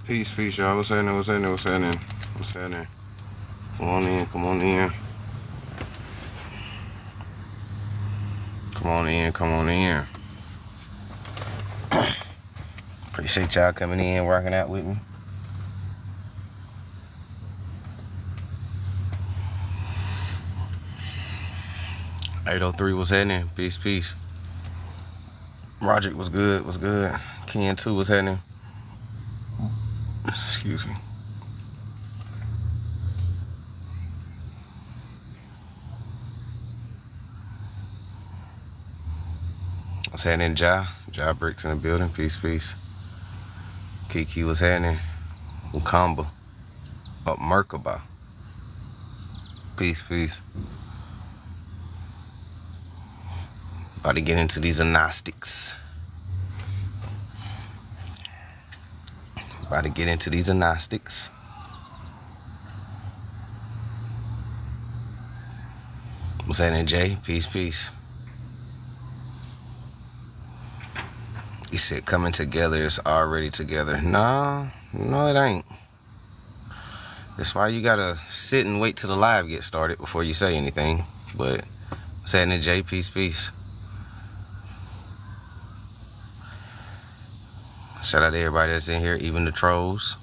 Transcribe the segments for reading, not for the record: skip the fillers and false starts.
Peace, peace, y'all. What's happening? What's happening? What's happening? What's happening? Come on in. Come on in. Come on in. Come on in. Appreciate y'all coming in, working out with me. $803, what's happening? Peace, peace. Roderick, was good? What's good? Ken, too, what's happening? Excuse me. What's happening, Ja? Ja Bricks in the building. Peace, peace. Kiki, what's happening? Ukamba. Up Merkaba. Peace, peace. About to get into these Gnostics. About to get into these Gnostics. What's happening, Jay? Peace, peace. He said coming together is already together. No, it ain't. That's why you gotta sit and wait till the live gets started before you say anything. But what's happening, Jay? Peace, peace. Shout out to everybody that's in here, even the trolls.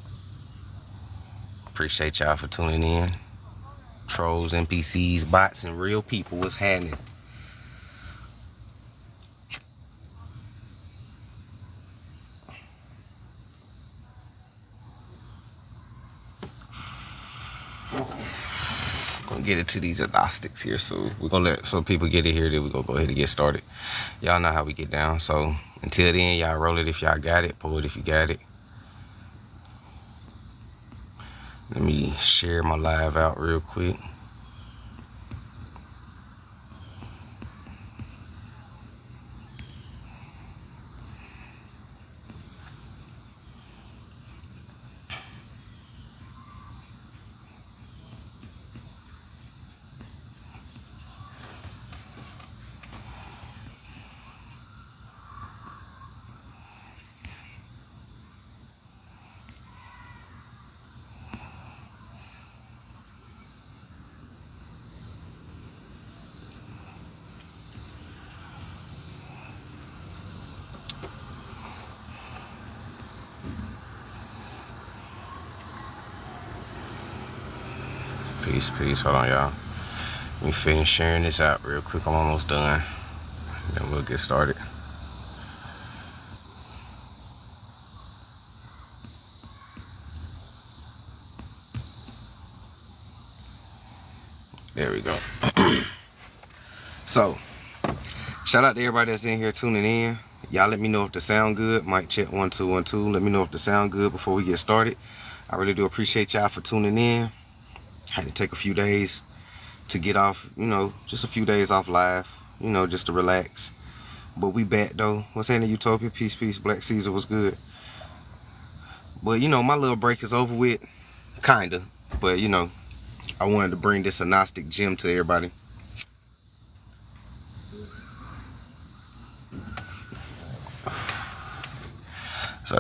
Appreciate y'all for tuning in. Trolls, NPCs, bots, and real people. What's happening? Gonna get into these Gnostics here, so we're gonna let some people get it here, then we're gonna go ahead and get started. Y'all know how we get down, so until then, y'all roll it if y'all got it, pull it if you got it. Let me share my live out real quick. Peace, peace. Hold on, y'all. Let me finish sharing this out real quick. I'm almost done. Then we'll get started. There we go. So, shout out to everybody that's in here tuning in. Y'all let me know if the sound good. Mic check 1 2 1 2. Let me know if the sound good before we get started. I really do appreciate y'all for tuning in. Had to take a few days to get off, just a few days off live, just to relax. But we back though. What's happening, Utopia? Peace, peace. Black Caesar was good. But my little break is over with, kinda. But I wanted to bring this Gnostic gem to everybody. So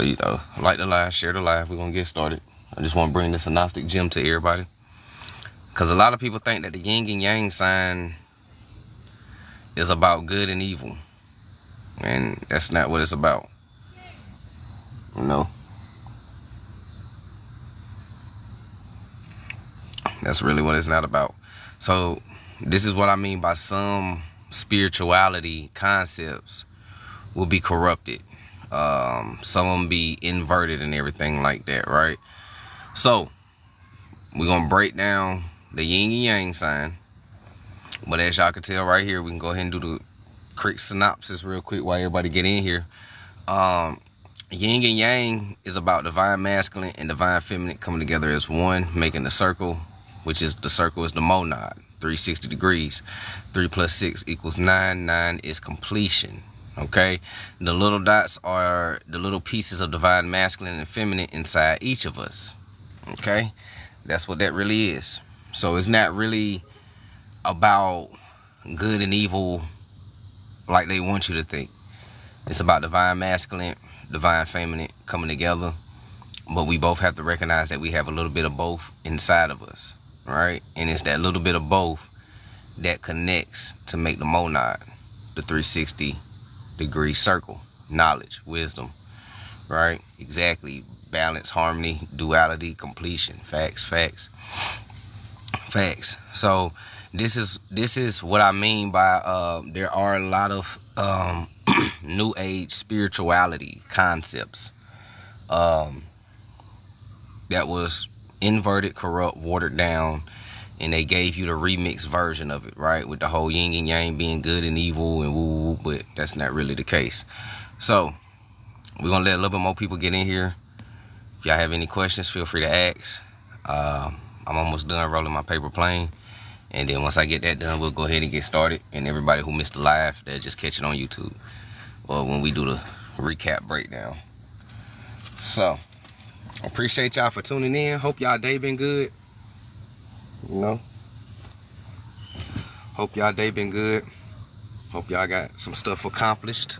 like the live, share the live. We're gonna get started. I just want to bring this Gnostic gem to everybody. Because a lot of people think that the Yin and Yang sign is about good and evil. And that's not what it's about. That's really what it's not about. So this is what I mean by some spirituality concepts will be corrupted. Some of them be inverted and everything like that, right? So we're going to break down the Yin and Yang sign. But as y'all can tell right here, we can go ahead and do the quick synopsis real quick while everybody get in here. Yin and Yang is about divine masculine and divine feminine coming together as one, making the circle, which is the circle is the monad, 360 degrees. 3 + 6 = 9. 9 is completion. Okay, the little dots are the little pieces of divine masculine and feminine inside each of us. Okay, that's what that really is. So it's not really about good and evil like they want you to think. It's about divine masculine, divine feminine coming together But we both have to recognize that we have a little bit of both inside of us, right? And it's that little bit of both that connects to make the monad, the 360-degree circle. Knowledge, wisdom, right? Exactly. Balance, harmony, duality, completion. Facts, facts, facts. So this is what I mean by there are a lot of new age spirituality concepts that was inverted, corrupt, watered down, and they gave you the remix version of it, right? With the whole yin and yang being good and evil and woo woo, but that's not really the case. So we're gonna let a little bit more people get in here. If y'all have any questions, feel free to ask. I'm almost done rolling my paper plane, and then once I get that done, we'll go ahead and get started. And everybody who missed the live, they'll just catch it on YouTube or when we do the recap breakdown. So appreciate y'all for tuning in. Hope y'all day been good. You know, hope y'all day been good. Hope y'all got some stuff accomplished.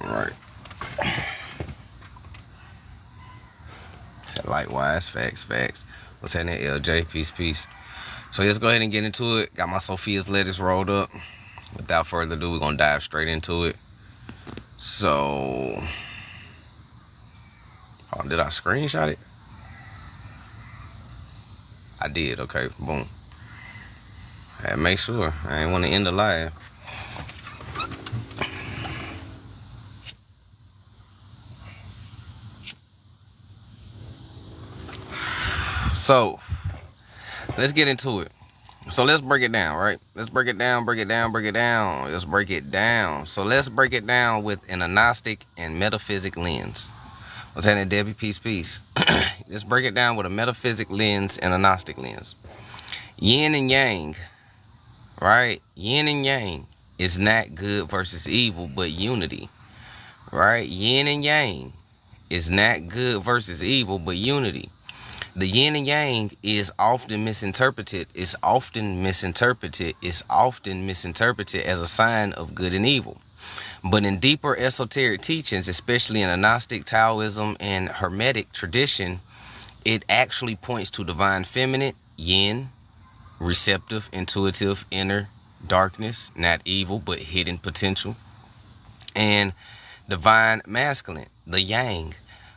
Right. Likewise, facts, facts. What's happening, LJ? Peace, peace. So let's go ahead and get into it. Got my Sophia's lettuce rolled up. Without further ado, we're gonna dive straight into it. So, oh, did I screenshot it? I did. Okay, boom. I had to make sure. I ain't want to end the live. So, let's get into it. So let's break it down, right? Let's break it down, break it down, break it down. Let's break it down. So let's break it down with an Gnostic and metaphysic lens. What's happening, Debbie? Peace, peace. Let's break it down with a metaphysic lens and a Gnostic lens. Yin and Yang, right? Yin and Yang is not good versus evil, but unity, right? Yin and Yang is not good versus evil, but unity. The yin and yang is often misinterpreted. It's often misinterpreted as a sign of good and evil. But in deeper esoteric teachings, especially in a Gnostic, Taoism, and Hermetic tradition, it actually points to divine feminine, yin, receptive, intuitive, inner darkness, not evil, but hidden potential, and divine masculine, the yang,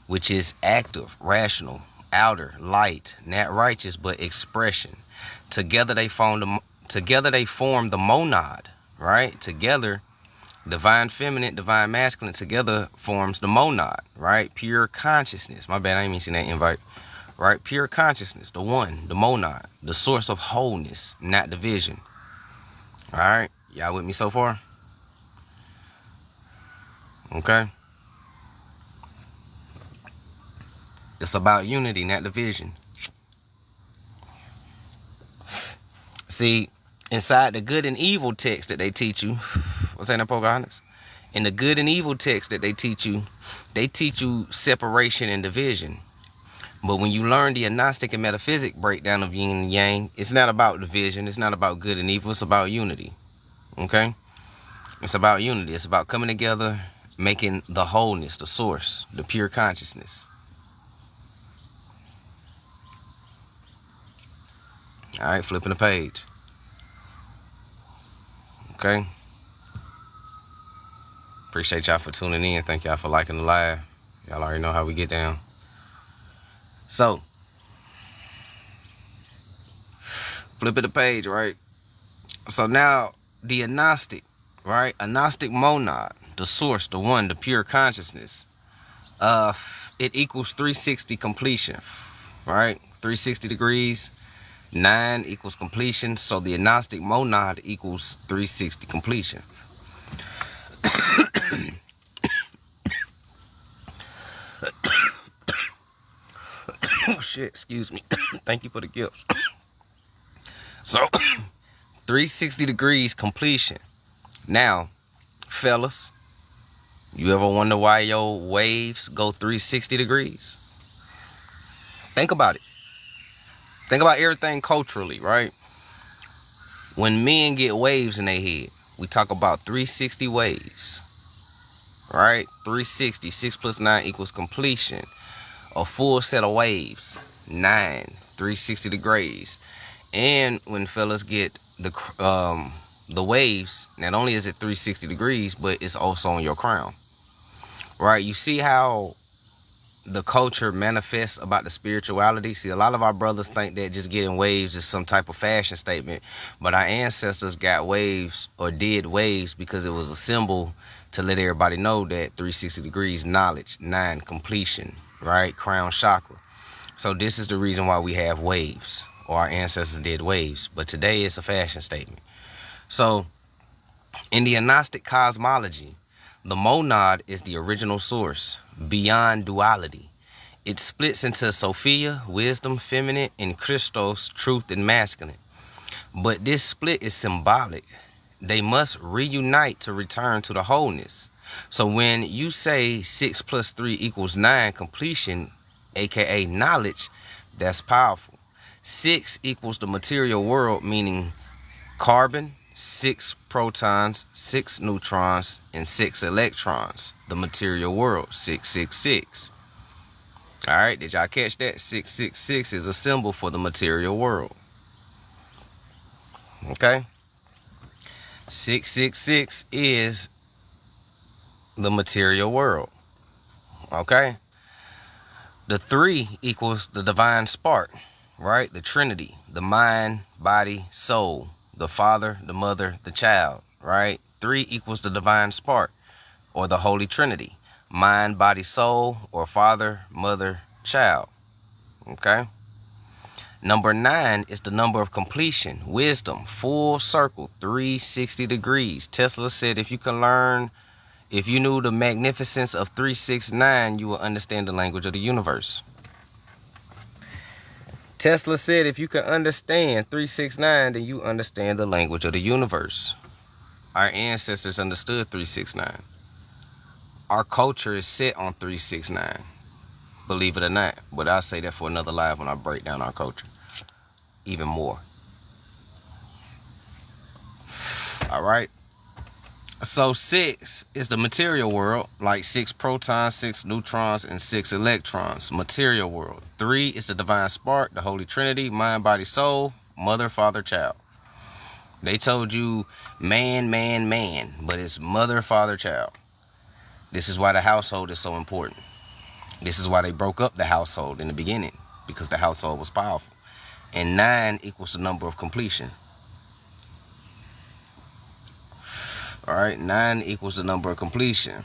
which is active, rational, outer, light, not righteous, but expression. Together they form the monad, right? Together, divine feminine, divine masculine, together forms the monad, right? Pure consciousness. My bad, I ain't even seen that invite. Right? Pure consciousness, the one, the monad, the source of wholeness, not division. All right? Y'all with me so far? Okay? It's about unity, not division. See, inside the good and evil text that they teach you, what's that, Pocahontas? In the good and evil text that they teach you separation and division. But when you learn the Gnostic and metaphysic breakdown of yin and yang, it's not about division. It's not about good and evil. It's about unity. Okay? It's about unity. It's about coming together, making the wholeness, the source, the pure consciousness. All right, flipping the page. Okay? Appreciate y'all for tuning in. Thank y'all for liking the live. Y'all already know how we get down. So, flipping the page, right? So now, the Gnostic, right? A Gnostic monad, the source, the one, the pure consciousness. It equals 360 completion, right? 360 degrees. 9 equals completion, so the Gnostic monad equals 360 completion. Oh shit, excuse me. Thank you for the gifts. So 360 degrees completion. Now, fellas, you ever wonder why your waves go 360 degrees? Think about it. Think about everything culturally, right? When men get waves in their head, we talk about 360 waves, right? 360, 6 plus 9 equals completion. A full set of waves, 9, 360 degrees. And when fellas get the waves, not only is it 360 degrees, but it's also on your crown, right? You see how the culture manifests about the spirituality. See, a lot of our brothers think that just getting waves is some type of fashion statement, but our ancestors got waves or did waves because it was a symbol to let everybody know that 360 degrees, knowledge, 9, completion, right? Crown chakra. So this is the reason why we have waves, or our ancestors did waves, but today it's a fashion statement. So in the Gnostic cosmology, the monad is the original source, beyond duality. It splits into Sophia, wisdom, feminine, and Christos, truth and masculine. But this split is symbolic. They must reunite to return to the wholeness. So when you say 6 plus 3 equals 9, completion, aka knowledge, that's powerful. 6 equals the material world, meaning carbon, 6 protons, 6 neutrons, and 6 electrons. The material world, 666. All right, did y'all catch that? 666 is a symbol for the material world. Okay? 666 is the material world. Okay? The 3 equals the divine spark, right? The Trinity, the mind, body, soul. The Father, the Mother, the Child, right? 3 equals the divine spark, or the Holy Trinity. Mind, body, soul, or Father, Mother, Child. Okay? Number 9 is the number of completion, wisdom, full circle, 360 degrees. Tesla said if you knew the magnificence of 369, you will understand the language of the universe. Tesla said if you can understand 369, then you understand the language of the universe. Our ancestors understood 369. Our culture is set on 369, believe it or not. But I'll say that for another live when I break down our culture even more. All right. So 6 is the material world, like 6 protons, 6 neutrons, and 6 electrons. Material world. 3 is the divine spark, the Holy Trinity, mind, body, soul, mother, father, child. They told you man, man, man, but it's mother, father, child. This is why the household is so important. This is why they broke up the household in the beginning, because the household was powerful. And 9 equals the number of completion. All right, 9 equals the number of completion.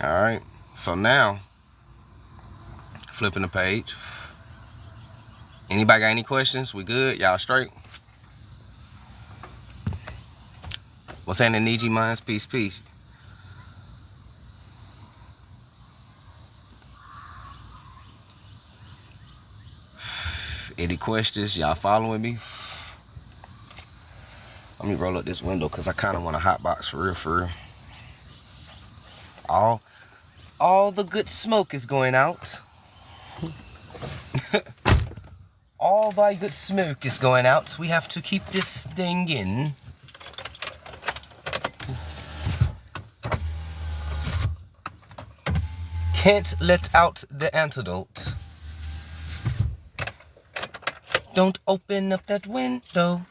All right, so now, flipping the page. Anybody got any questions? We good? Y'all straight? What's happening, Niji Minds? Peace, peace. Any questions? Y'all following me? Let me roll up this window because I kind of want a hot box for real. All the good smoke is going out. All thy good smoke is going out. We have to keep this thing in. Can't let out the antidote. Don't open up that window.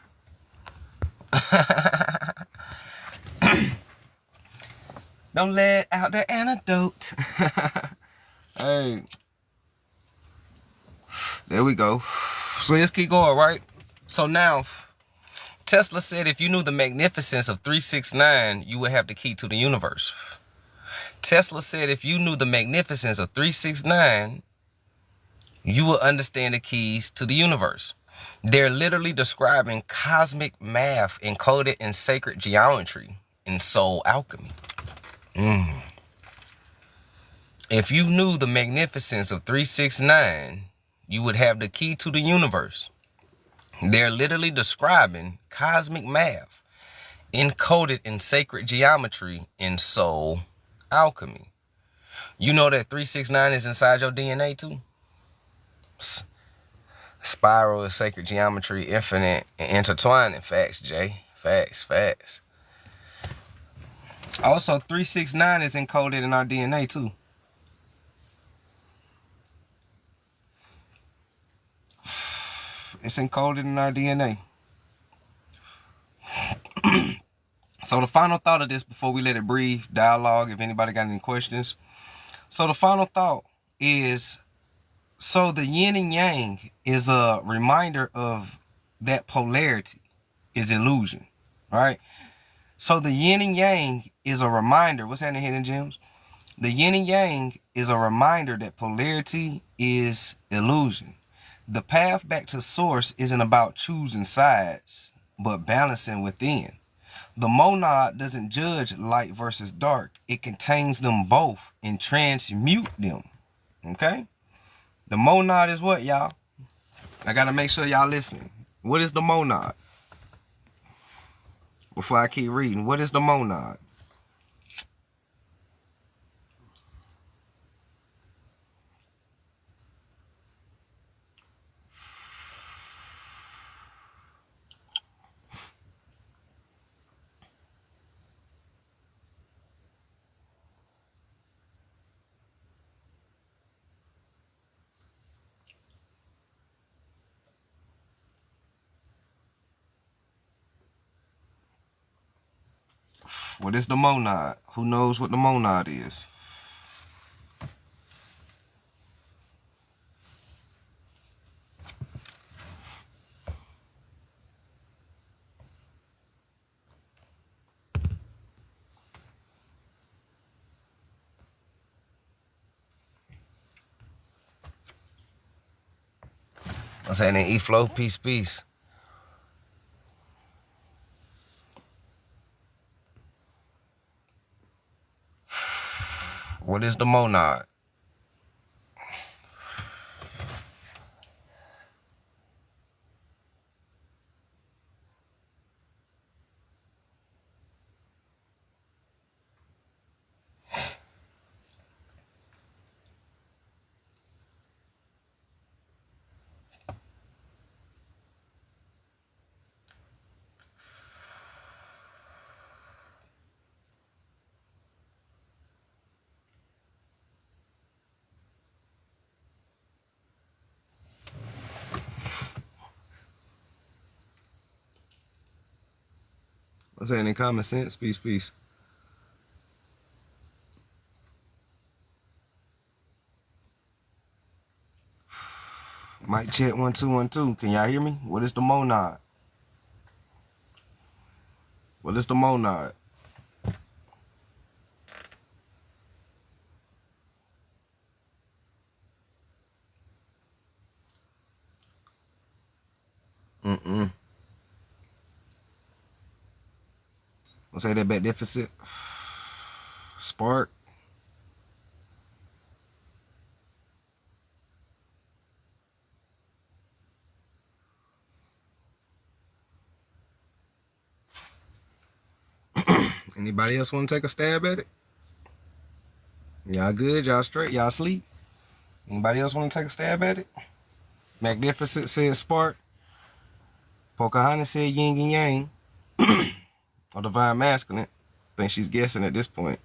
Don't let out the antidote. Hey. There we go. So let's keep going, right? So now, Tesla said if you knew the magnificence of 369, you would have the key to the universe. Tesla said if you knew the magnificence of 369, you will understand the keys to the universe. They're literally describing cosmic math encoded in sacred geometry and soul alchemy. If you knew the magnificence of 369, you would have the key to the universe. They're literally describing cosmic math encoded in sacred geometry and soul alchemy. You know that 369 is inside your DNA too? Spiral is sacred geometry, infinite and intertwining. Facts, Jay. Facts. Also, 369 is encoded in our DNA too. It's encoded in our DNA. So the final thought of this, before we let it breathe, dialogue, if anybody got any questions. So the final thought is, so the yin and yang is a reminder of that polarity is illusion, right? So the yin and yang is a reminder. What's happening, Hidden Gems? The yin and yang is a reminder that polarity is illusion. The path back to source isn't about choosing sides, but balancing within. The monad doesn't judge light versus dark. It contains them both and transmute them. Okay? The monad is what, y'all? I got to make sure y'all listening. What is the monad? Before I keep reading, what is the monad? What is the monad? Who knows what the monad is? What's happening? E-Flow, peace. What is the monad? What's happening? Common sense, peace. Mic check 1 2 1 2. Can y'all hear me? What is the monad? What is the monad? Let's say that back deficit. Spark. Anybody else want to take a stab at it? Y'all good? Y'all straight? Y'all sleep? Anybody else want to take a stab at it? Magnificent said spark. Pocahontas said yin and yang. Or divine masculine. I think she's guessing at this point.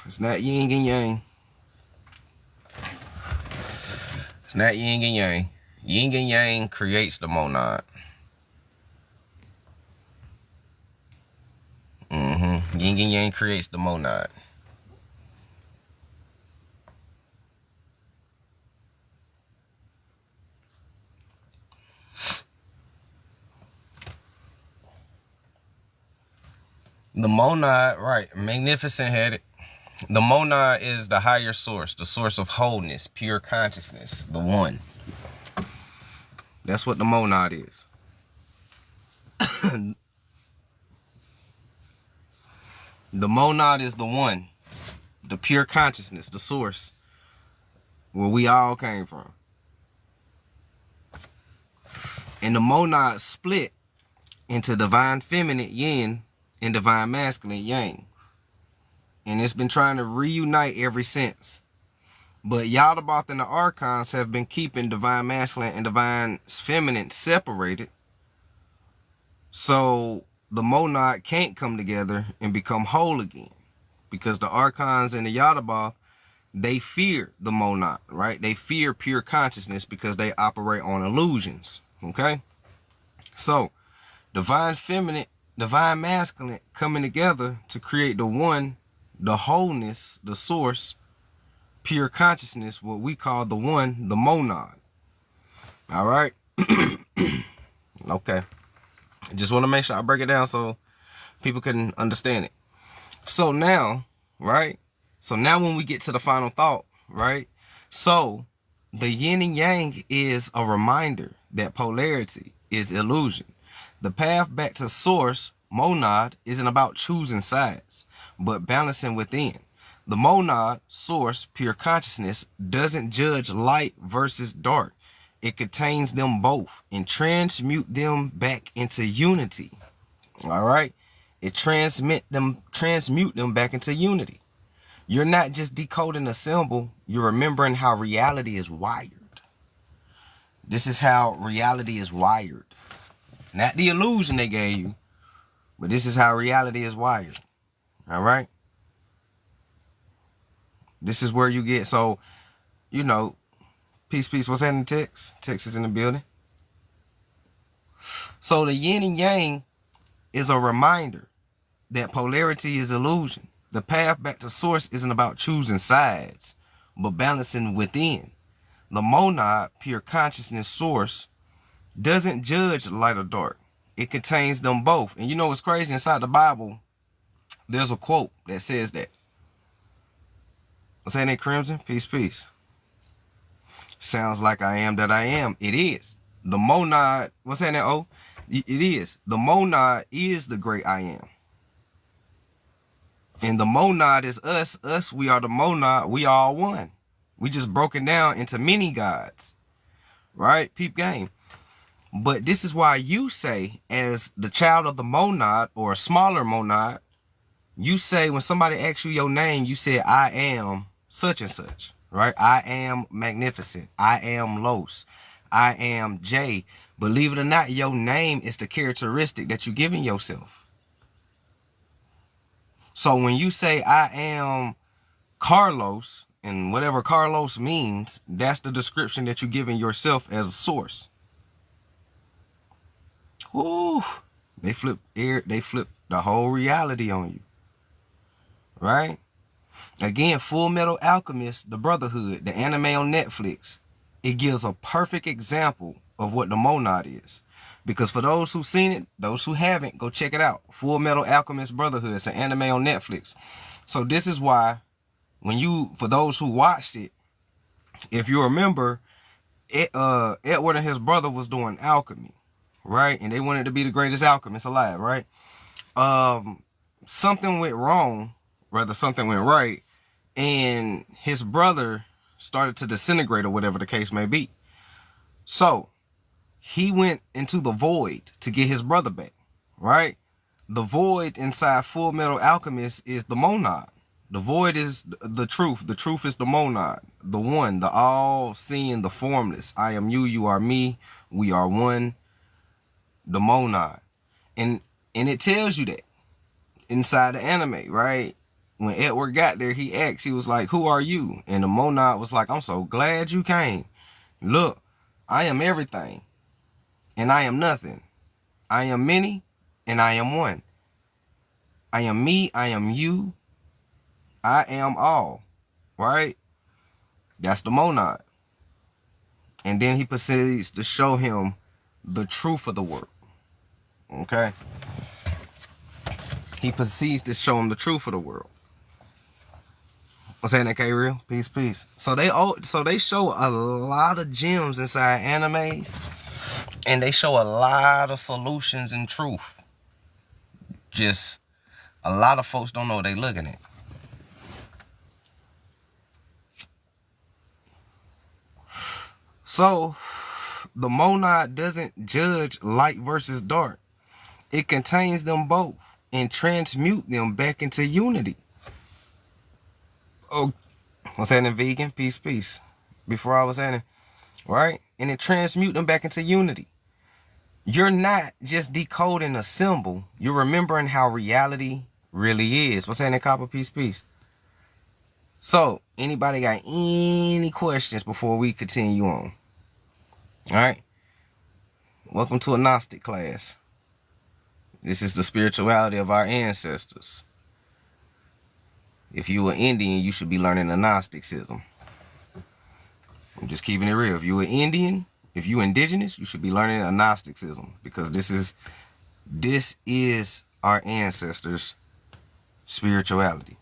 It's not yin and yang. It's not yin and yang. Yin and yang creates the monad. Yin and Yang creates the monad. The monad, right, Magnificent had it. The monad is the higher source, the source of wholeness, pure consciousness, the one. That's what the monad is. The monad is the one, the pure consciousness, the source, where we all came from. And the monad split into divine feminine, yin, and divine masculine, yang. And it's been trying to reunite ever since. But Yaldabaoth and the archons have been keeping divine masculine and divine feminine separated. So the monad can't come together and become whole again. Because the archons and the Yaldabaoth, they fear the monad, right? They fear pure consciousness because they operate on illusions, okay? So divine feminine, divine masculine coming together to create the one, the wholeness, the source, pure consciousness, what we call the one, the monad. All right. Okay. Just want to make sure I break it down so people can understand it. So now, right? So now when we get to the final thought, right? So the yin and yang is a reminder that polarity is illusion. The path back to source, monad, isn't about choosing sides, but balancing within. The monad, source, pure consciousness, doesn't judge light versus dark. It contains them both and transmute them back into unity. All right? It transmute them back into unity. You're not just decoding a symbol, you're remembering how reality is wired. This is how reality is wired. Not the illusion they gave you, but this is how reality is wired. All right? This is where you get, so, you know, peace, what's happening, Tex? Tex is in the building. So the yin and yang is a reminder that polarity is illusion. The path back to source isn't about choosing sides, but balancing within. The monad, pure consciousness source, doesn't judge light or dark. It contains them both. And you know what's crazy? Inside the Bible, there's a quote that says that. What's that name, Crimson? Peace. Sounds like I am that I am. It is. The monad, what's that name? Oh, it is. The monad is the great I am. And the monad is us. Us, we are the monad. We all one. We just broken down into many gods. Right? Peep game. But this is why you say, as the child of the monad or a smaller monad, you say when somebody asks you your name, you say, I am such and such. Right? I am magnificent. I am Los. I am Jay. Believe it or not, your name is the characteristic that you're giving yourself. So when you say I am Carlos, and whatever Carlos means, that's the description that you're giving yourself as a source. Woo! They flip the whole reality on you. Right? Again, Full Metal Alchemist, The Brotherhood, the anime on Netflix, it gives a perfect example of what the monad is. Because for those who've seen it, those who haven't, go check it out. Full Metal Alchemist Brotherhood. It's an anime on Netflix. So this is why, for those who watched it, if you remember, Edward and his brother was doing alchemy, right? And they wanted to be the greatest alchemist alive, right? Something went wrong, rather something went right, and his brother started to disintegrate or whatever the case may be. So he went into the void to get his brother back, right? The void inside Full Metal Alchemist is the monad. The void is the truth. The truth is the monad, the one, the all-seeing, the formless. I am you, you are me, we are one, the monad. And it tells you that inside the anime, right? When Edward got there, he asked, he was like, who are you? And the monad was like, I'm so glad you came. Look, I am everything, and I am nothing. I am many, and I am one. I am me, I am you, I am all, right? That's the monad. And then he proceeds to show him the truth of the world. Okay? He proceeds to show him the truth of the world. What's that, K Real? Peace, peace. So they show a lot of gems inside animes, and they show a lot of solutions and truth. Just a lot of folks don't know what they looking at. So the monad doesn't judge light versus dark. It contains them both and transmute them back into unity. Oh, what's happening, vegan? Peace, peace. Before I was saying, right? And it transmute them back into unity. You're not just decoding a symbol. You're remembering how reality really is. What's happening, Copper? Peace, peace. So, anybody got any questions before we continue on? All right. Welcome to a Gnostic class. This is the spirituality of our ancestors. If you were Indian, you should be learning a Gnosticism. I'm just keeping it real. If you were Indian, if you indigenous, you should be learning a Gnosticism, because this is our ancestors' spirituality.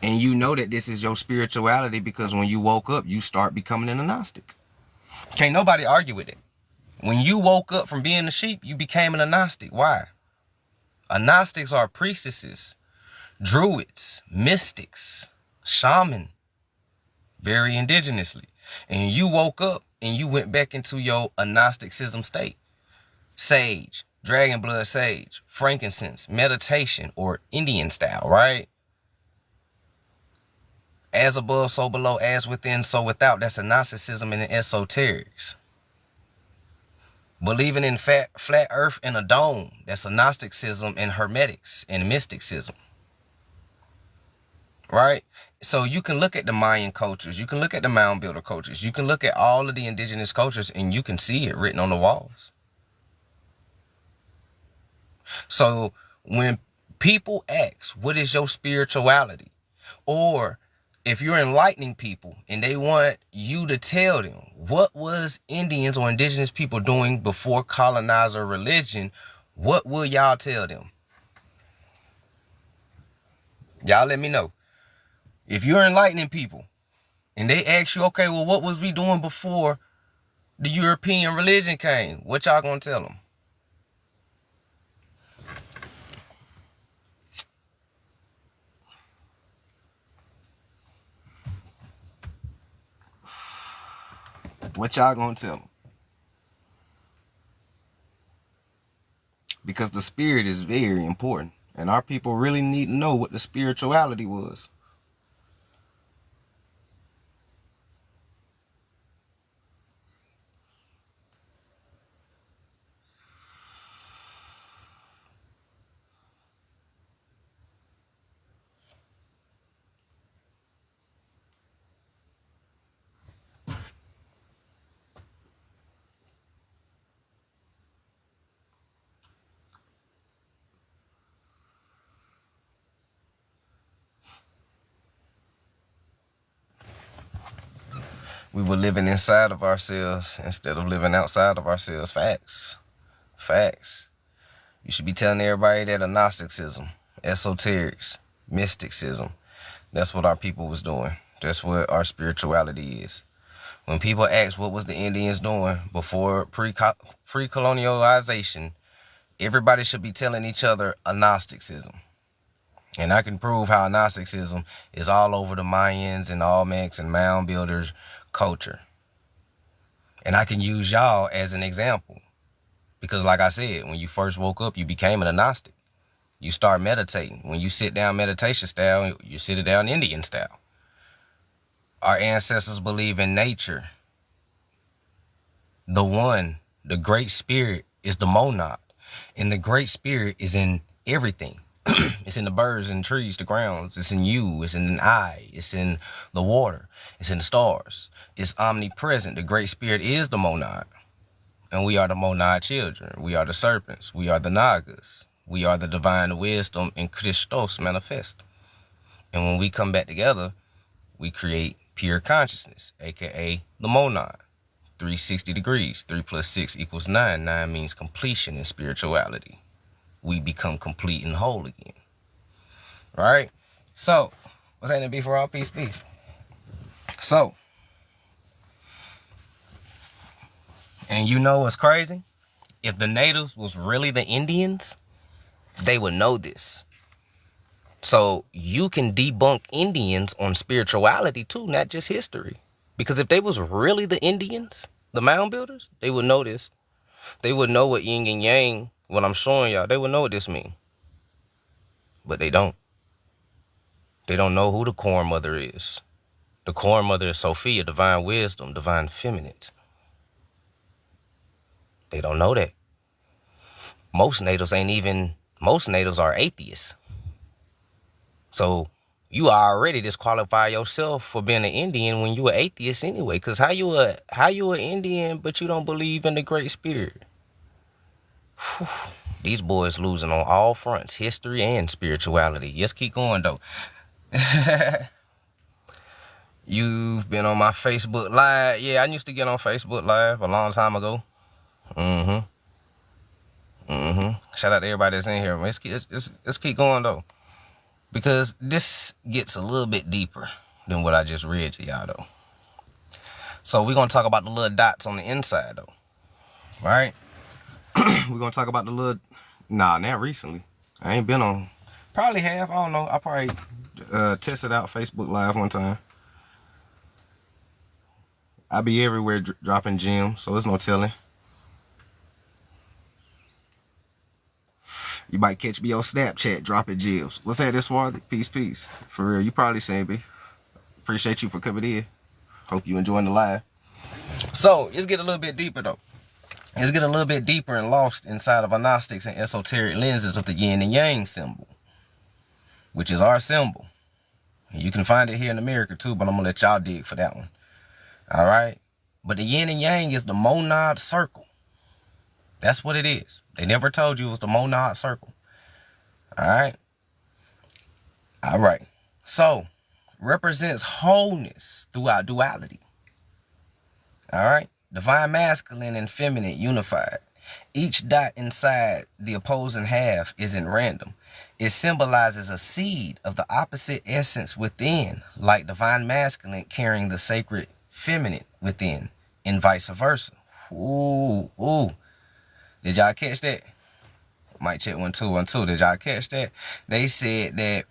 And you know that this is your spirituality because when you woke up, you start becoming a Gnostic. Can't nobody argue with it. When you woke up from being a sheep, you became a Gnostic. Why? Gnostics are priestesses, druids, mystics, shaman, very indigenously. And you woke up and you went back into your Gnosticism state. Sage, dragon blood sage, frankincense, meditation, or Indian style, right? As above, so below, as within, so without. That's a Gnosticism and an esoterics. Believing in flat earth and a dome. That's a Gnosticism and hermetics and mysticism. Right? So you can look at the Mayan cultures. You can look at the mound builder cultures. You can look at all of the indigenous cultures and you can see it written on the walls. So when people ask, what is your spirituality? Or if you're enlightening people and they want you to tell them what was Indians or indigenous people doing before colonizer religion, what will y'all tell them? Y'all let me know. If you're enlightening people and they ask you, okay, well, what was we doing before the European religion came? What y'all gonna tell them? What y'all gonna tell them? Because the spirit is very important. And our people really need to know what the spirituality was. We were living inside of ourselves instead of living outside of ourselves. Facts. Facts. You should be telling everybody that Gnosticism, esoterics, mysticism, that's what our people was doing. That's what our spirituality is. When people ask what was the Indians doing before pre-colonialization, everybody should be telling each other Gnosticism. And I can prove how Gnosticism is all over the Mayans and Olmecs and mound builders culture. And I can use y'all as an example. Because like I said, when you first woke up, you became an Gnostic. You start meditating. When you sit down meditation style, you sit it down Indian style. Our ancestors believe in nature. The one, the great spirit is the monad. And the great spirit is in everything. It's in the birds and trees, the grounds. It's in you. It's in an eye. It's in the water. It's in the stars. It's omnipresent. The great spirit is the monad. And we are the monad children. We are the serpents. We are the nagas. We are the divine wisdom in Christos manifest. And when we come back together, we create pure consciousness, aka the monad. 360 degrees. 3 plus 6 equals 9. 9 means completion in spirituality. We become complete and whole again. All right? So, what's that to be for all? Peace, peace. So, and you know what's crazy? If the natives was really the Indians, they would know this. So you can debunk Indians on spirituality too, not just history. Because if they was really the Indians, the mound builders, they would know this. They would know what yin and yang, what I'm showing y'all, they would know what this means. But they don't. They don't know who the corn mother is. The corn mother is Sophia, divine wisdom, divine feminine. They don't know that. Most natives are atheists. So you already disqualify yourself for being an Indian when you an atheist anyway. Cause how you an Indian but you don't believe in the Great Spirit? Whew. These boys losing on all fronts, history and spirituality. Let's keep going though. You've been on my Facebook Live. Yeah, I used to get on Facebook Live a long time ago. Shout out to everybody that's in here. Let's keep going though. Because this gets a little bit deeper than what I just read to y'all though. So we're going to talk about the little dots on the inside though. All right? We're going to talk about the little... Nah, not recently. I ain't been on... Probably have. I don't know. I probably tested out Facebook Live one time. I be everywhere dropping gems, so there's no telling. You might catch me on Snapchat dropping gems. What's that, this Swarthy? Peace, peace. For real, you probably seen me. Appreciate you for coming in. Hope you enjoying the live. So, let's get a little bit deeper though. Let's get a little bit deeper and lost inside of Gnostics and esoteric lenses of the Yin and Yang symbol, which is our symbol. You can find it here in America too, but I'm gonna let y'all dig for that one. All right? But the Yin and Yang is the monad circle. That's what it is. They never told you it was the monad circle. All right? All right. So, represents wholeness throughout duality. All right? Divine masculine and feminine unified. Each dot inside the opposing half isn't random. It symbolizes a seed of the opposite essence within, like divine masculine carrying the sacred feminine within, and vice versa. Ooh, ooh. Did y'all catch that? Might check 1 2 1 2. Did y'all catch that? They said that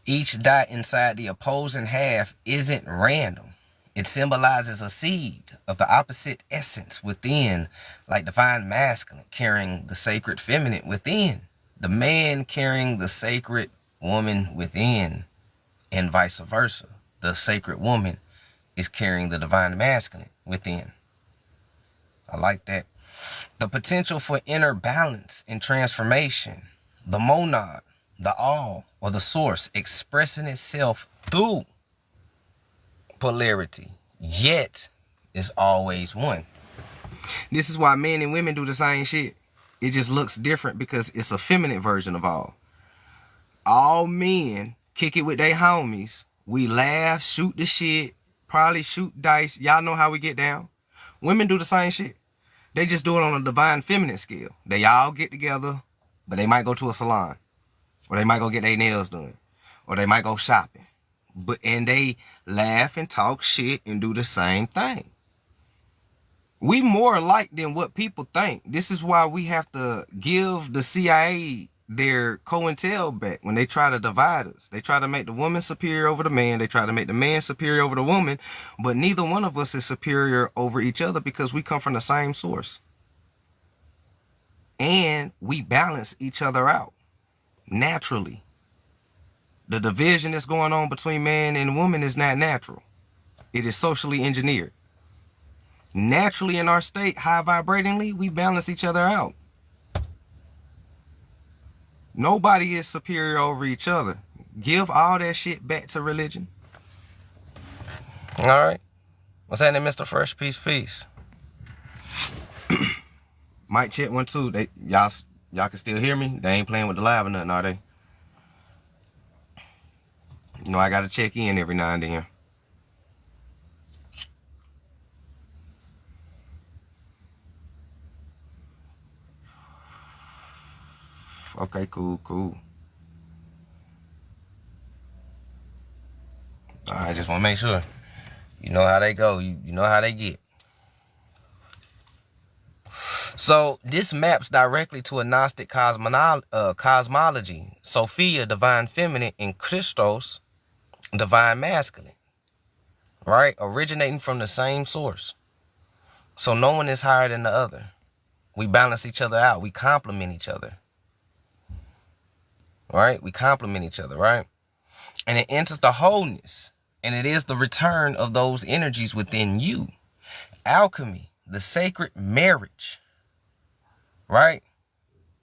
each dot inside the opposing half isn't random. It symbolizes a seed of the opposite essence within, like divine masculine carrying the sacred feminine within, the man carrying the sacred woman within, and vice versa. The sacred woman is carrying the divine masculine within. I like that. The potential for inner balance and transformation. The monad, the all, or the source expressing itself through polarity, yet is always one. This is why men and women do the same shit. It just looks different because it's a feminine version of all. All men kick it with their homies. We laugh, shoot the shit, probably shoot dice. Y'all know how we get down. Women do the same shit. They just do it on a divine feminine scale. They all get together, but they might go to a salon. Or they might go get their nails done. Or they might go shopping. And they laugh and talk shit and do the same thing. We more alike than what people think. This is why we have to give the CIA their COINTEL back when they try to divide us. They try to make the woman superior over the man. They try to make the man superior over the woman. But neither one of us is superior over each other because we come from the same source. And we balance each other out naturally. The division that's going on between man and woman is not natural. It is socially engineered. Naturally in our state, high vibratingly, we balance each other out. Nobody is superior over each other. Give all that shit back to religion. All right. What's happening, Mr. Fresh? Peace, peace. Mic check 1 2. Y'all can still hear me? They ain't playing with the live or nothing, are they? You know I gotta check in every now and then. Okay, cool. I just want to make sure. You know how they go. You know how they get. So this maps directly to a Gnostic cosmology. Sophia, divine feminine, and Christos, divine masculine. Right? Originating from the same source. So no one is higher than the other. We balance each other out. We complement each other. Right? We complement each other, right? And it enters the wholeness. And it is the return of those energies within you. Alchemy, the sacred marriage. Right?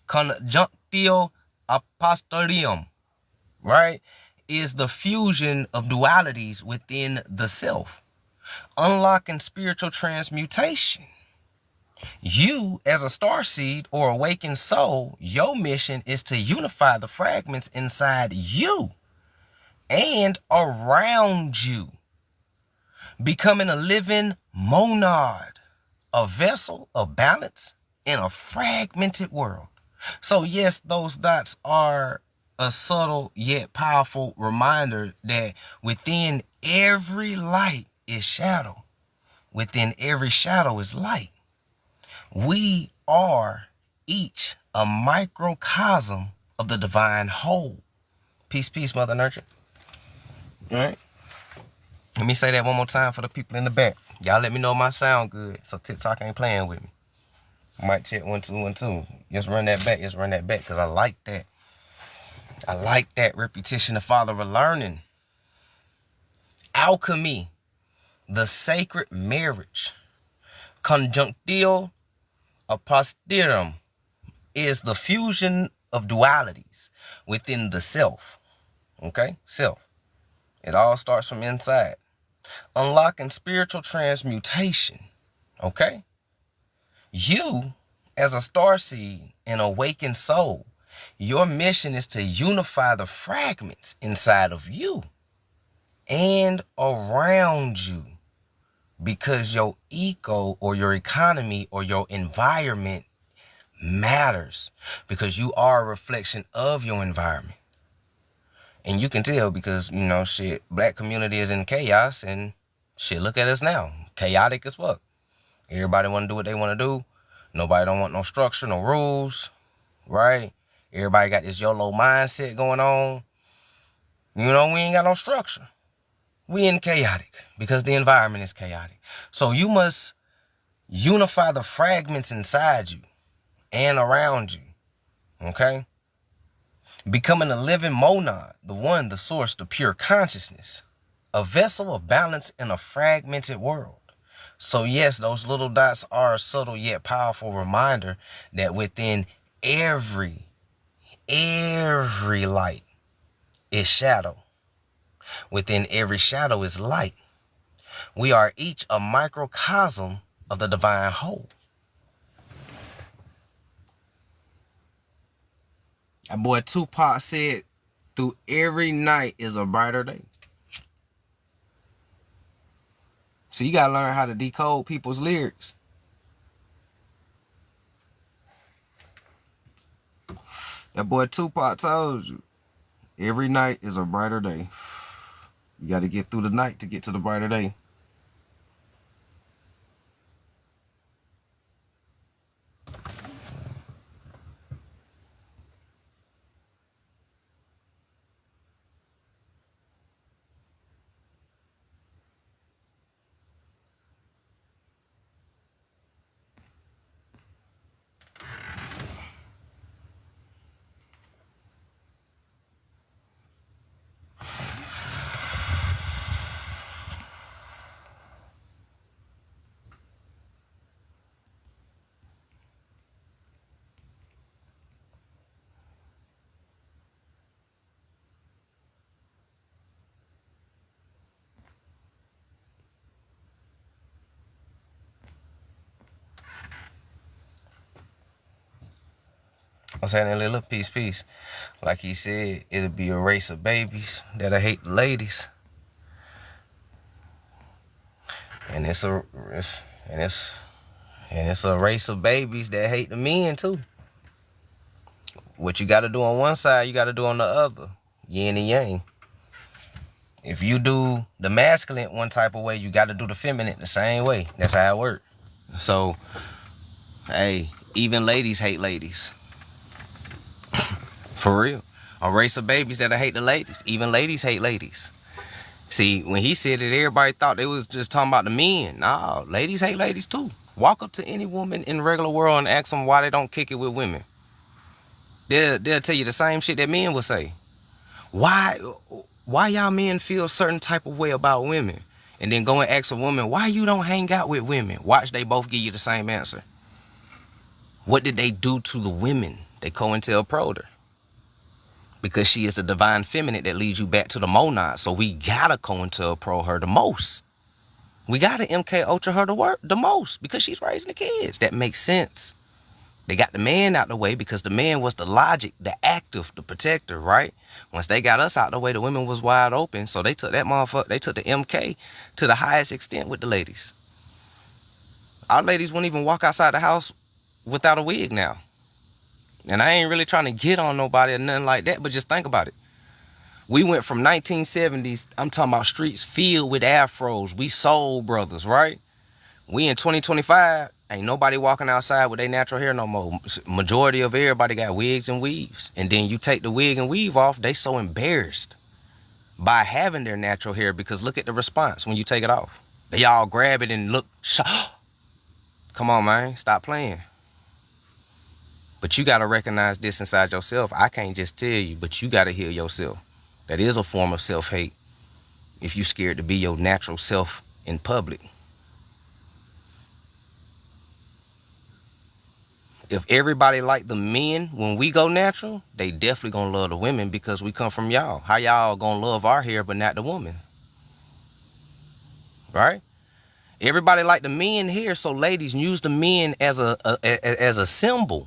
Conjunctio apostolium. Right? Is the fusion of dualities within the self. Unlocking spiritual transmutation. You, as a starseed or awakened soul, your mission is to unify the fragments inside you and around you, becoming a living monad, a vessel of balance in a fragmented world. So yes, those dots are a subtle yet powerful reminder that within every light is shadow. Within every shadow is light. We are each a microcosm of the divine whole. Peace, peace, Mother Nurture. All right. Let me say that one more time for the people in the back. Y'all let me know my sound good, so TikTok ain't playing with me. Mic check 1 2 1 2. Just run that back. Just run that back, because I like that. I like that repetition, the father of learning. Alchemy, the sacred marriage. Conjunctio apostolium is the fusion of dualities within the self. Okay? Self. It all starts from inside. Unlocking spiritual transmutation. Okay? You, as a starseed and awakened soul, your mission is to unify the fragments inside of you and around you, because your eco or your economy or your environment matters, because you are a reflection of your environment. And you can tell because, you know, shit, black community is in chaos, and shit, look at us now. Chaotic as fuck. Everybody want to do what they want to do. Nobody don't want no structure, no rules, right? Everybody got this YOLO mindset going on. You know, we ain't got no structure. We in chaotic because the environment is chaotic. So you must unify the fragments inside you and around you, okay? Becoming a living monad, the one, the source, the pure consciousness, a vessel of balance in a fragmented world. So yes, those little dots are a subtle yet powerful reminder that within every light is shadow. Within every shadow is light. We are each a microcosm of the divine whole. That boy Tupac said, through every night is a brighter day. So you gotta learn how to decode people's lyrics. That boy Tupac told you, every night is a brighter day. You gotta get through the night to get to the brighter day. I'm saying a little piece. Like he said, it'll be a race of babies that'll hate the ladies. And it's a race of babies that hate the men too. What you gotta do on one side, you gotta do on the other. Yin and yang. If you do the masculine one type of way, you gotta do the feminine the same way. That's how it works. So, hey, even ladies hate ladies. For real. A race of babies that hate the ladies. Even ladies hate ladies. See, when he said it, everybody thought they was just talking about the men. Nah, ladies hate ladies too. Walk up to any woman in the regular world and ask them why they don't kick it with women. They'll tell you the same shit that men will say. Why y'all men feel a certain type of way about women? And then go and ask a woman, why you don't hang out with women? Watch, they both give you the same answer. What did they do to the women? They COINTELPRO'd her. Because she is the divine feminine that leads you back to the monad. So we gotta COINTELPRO her the most. We gotta MK Ultra her the most because she's raising the kids. That makes sense. They got the man out the way because the man was the logic, the active, the protector, right? Once they got us out the way, the women was wide open. So they took that motherfucker, they took the MK to the highest extent with the ladies. Our ladies won't even walk outside the house without a wig now. And I ain't really trying to get on nobody or nothing like that, but just think about it. We went from 1970s, I'm talking about streets filled with afros. We soul brothers, right? We in 2025, ain't nobody walking outside with their natural hair no more. Majority of everybody got wigs and weaves. And then you take the wig and weave off, they so embarrassed by having their natural hair because look at the response when you take it off. They all grab it and look, come on, man, stop playing. But you got to recognize this inside yourself. I can't just tell you, but you got to heal yourself. That is a form of self-hate if you're scared to be your natural self in public. If everybody like the men when we go natural, they definitely going to love the women because we come from y'all. How y'all going to love our hair but not the woman? Right? Everybody like the men here, so ladies use the men as a symbol.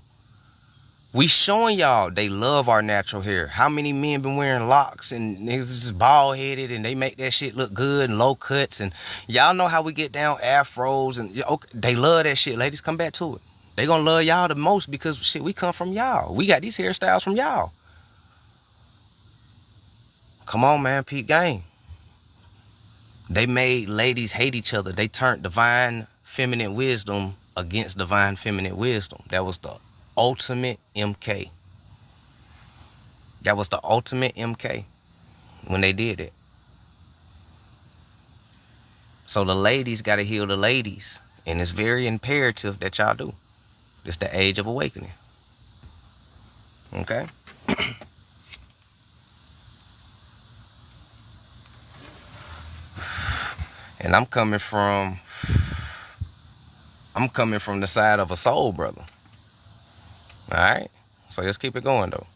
We showing y'all they love our natural hair. How many men been wearing locks and niggas is bald headed and they make that shit look good and low cuts and y'all know how we get down afros and okay, they love that shit. Ladies, come back to it. They gonna love y'all the most because shit, we come from y'all. We got these hairstyles from y'all. Come on, man, peep game. They made ladies hate each other. They turned divine feminine wisdom against divine feminine wisdom. That was the ultimate MK. That was the ultimate MK when they did it. So the ladies got to heal the ladies. And it's very imperative that y'all do. It's the age of awakening. Okay? And I'm coming from the side of a soul brother. All right, so let's keep it going though.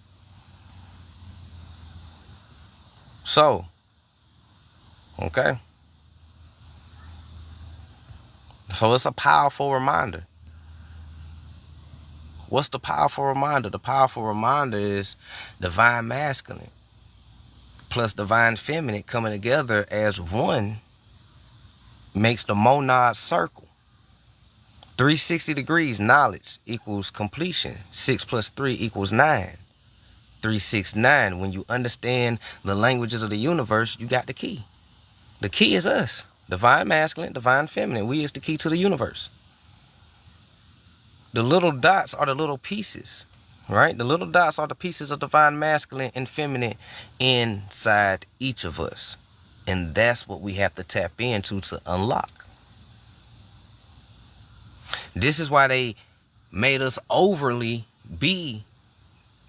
So, okay. So it's a powerful reminder. What's the powerful reminder? The powerful reminder is divine masculine plus divine feminine coming together as one makes the monad circle. 360 degrees knowledge equals completion. 6 plus 3 equals 9. 369. When you understand the languages of the universe, you got the key. The key is us. Divine masculine, divine feminine. We is the key to the universe. The little dots are the little pieces, right? The little dots are the pieces of divine masculine and feminine inside each of us. And that's what we have to tap into to unlock. This is why they made us overly be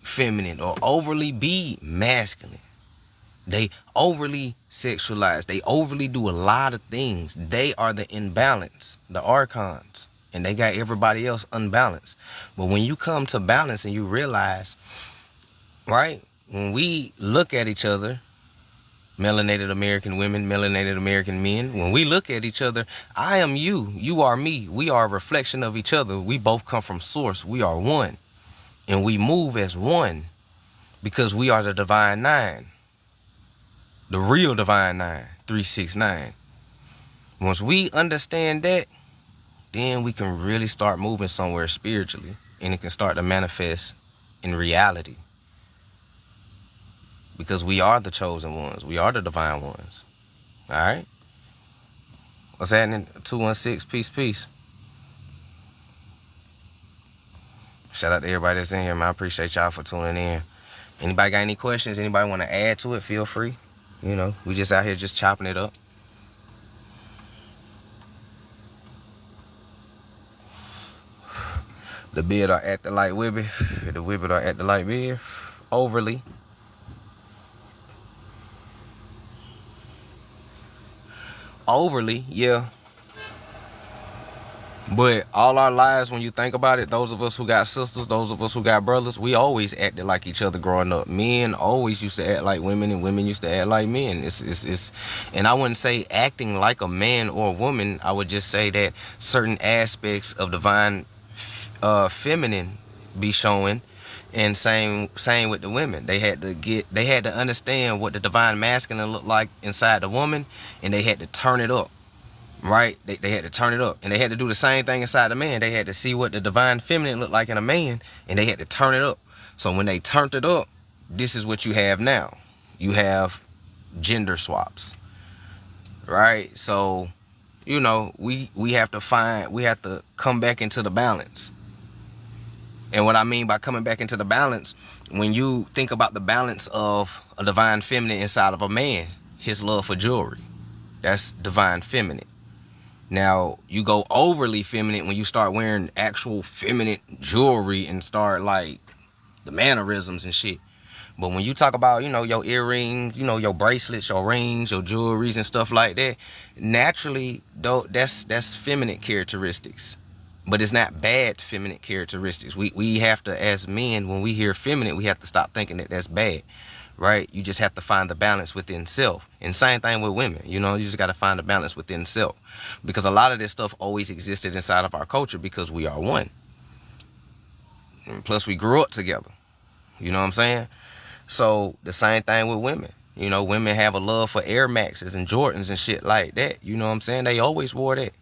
feminine or overly be masculine. They overly sexualize. They overly do a lot of things. They are the imbalance, the archons, and they got everybody else unbalanced. But when you come to balance and you realize, right, when we look at each other, melanated American women, melanated American men, when we look at each other, I am you, you are me. We are a reflection of each other. We both come from source. We are one. And we move as one because we are the divine nine. The real divine nine, 369. Once we understand that, then we can really start moving somewhere spiritually, and it can start to manifest in reality. Because we are the chosen ones. We are the divine ones. All right? What's happening? 216, peace, peace. Shout out to everybody that's in here, man. I appreciate y'all for tuning in. Anybody got any questions? Anybody want to add to it? Feel free. You know, we just out here just chopping it up. The beard are at the light Wibby. The Wibby are at the light beard. Overly. Overly, yeah. But all our lives, when you think about it, those of us who got sisters, those of us who got brothers, we always acted like each other growing up. Men always used to act like women, and women used to act like men. And I wouldn't say acting like a man or a woman. I would just say that certain aspects of divine feminine be showing, and same with the women. They had to understand what the divine masculine looked like inside the woman, and they had to turn it up. Right? They had to turn it up. And they had to do the same thing inside the man. They had to see what the divine feminine looked like in a man, and they had to turn it up. So when they turned it up, this is what you have now. You have gender swaps. Right? So, you know, we have to come back into the balance. And what I mean by coming back into the balance, when you think about the balance of a divine feminine inside of a man, his love for jewelry, that's divine feminine. Now, you go overly feminine when you start wearing actual feminine jewelry and start like the mannerisms and shit. But when you talk about, you know, your earrings, you know, your bracelets, your rings, your jewelries and stuff like that, naturally, though, that's feminine characteristics. But it's not bad feminine characteristics. We have to, as men, when we hear feminine, we have to stop thinking that that's bad. Right? You just have to find the balance within self. And same thing with women. You know, you just got to find the balance within self. Because a lot of this stuff always existed inside of our culture because we are one. And plus, we grew up together. You know what I'm saying? So, the same thing with women. You know, women have a love for Air Maxes and Jordans and shit like that. You know what I'm saying? They always wore that.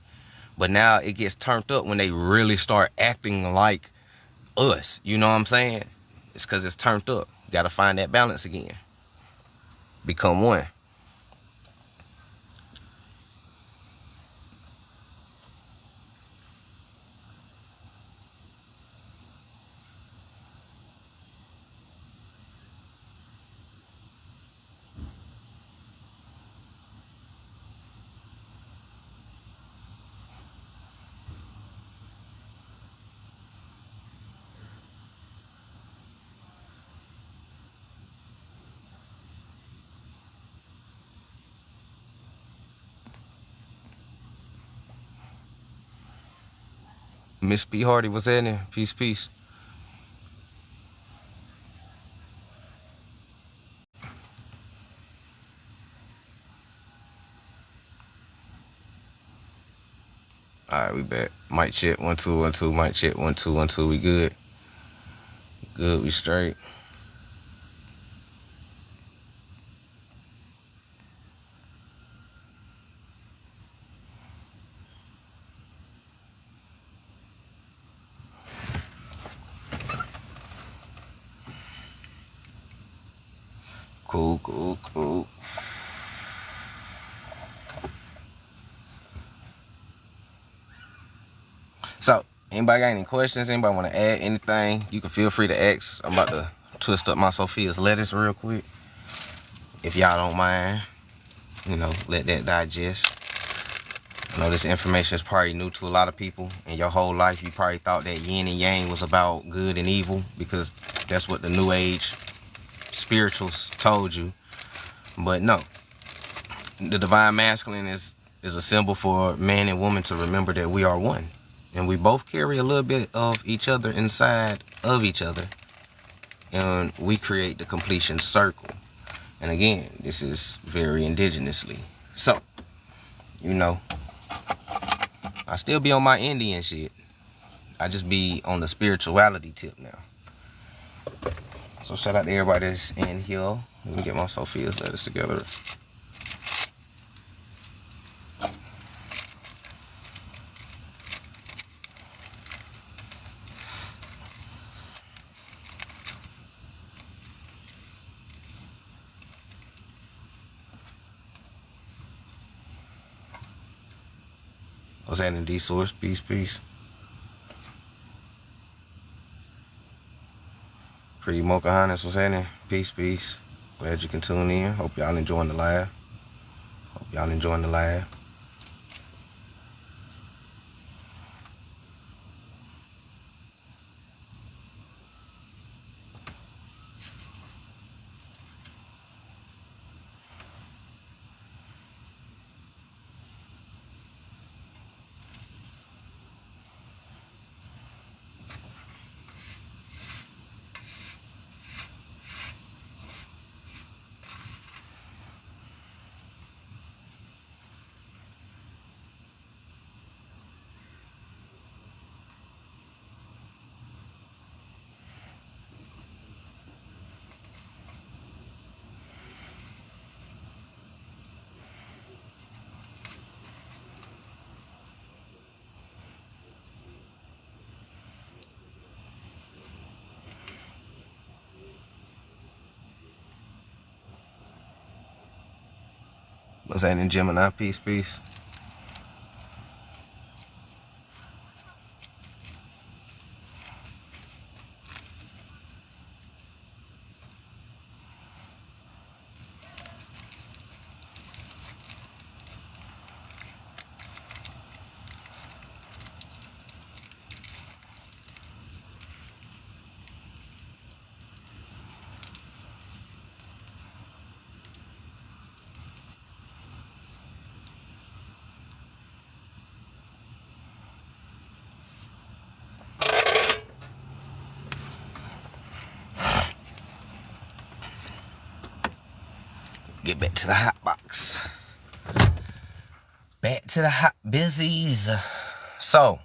But now it gets turned up when they really start acting like us. You know what I'm saying? It's because it's turned up. Got to find that balance again. Become one. Miss P. Hardy was in there. Peace, peace. All right, we back. Mic check 1 2 1 2. Mic check 1 2 1 2. We good. Good. We straight. Cool, cool, cool. So, anybody got any questions? Anybody want to add anything? You can feel free to ask. I'm about to twist up my Sophia's lettuce real quick. If y'all don't mind, you know, let that digest. I know this information is probably new to a lot of people. In your whole life, you probably thought that yin and yang was about good and evil because that's what the new age spirituals told you. But no, the divine masculine is a symbol for man and woman to remember that we are one. And we both carry a little bit of each other inside of each other. And we create the completion circle. And again, this is very indigenously. So, you know, I still be on my Indian shit. I just be on the spirituality tip now. So shout out to everybody that's in here. Let me get my Sophia's letters together. What's happening, D-Source? Peace, peace. Pretty Mocha Honest, what's happening? Peace, peace. Glad you can tune in. Hope y'all enjoying the live. What's happening, Gemini? Peace, peace. Get back to the hot box. Back to the hot busies. So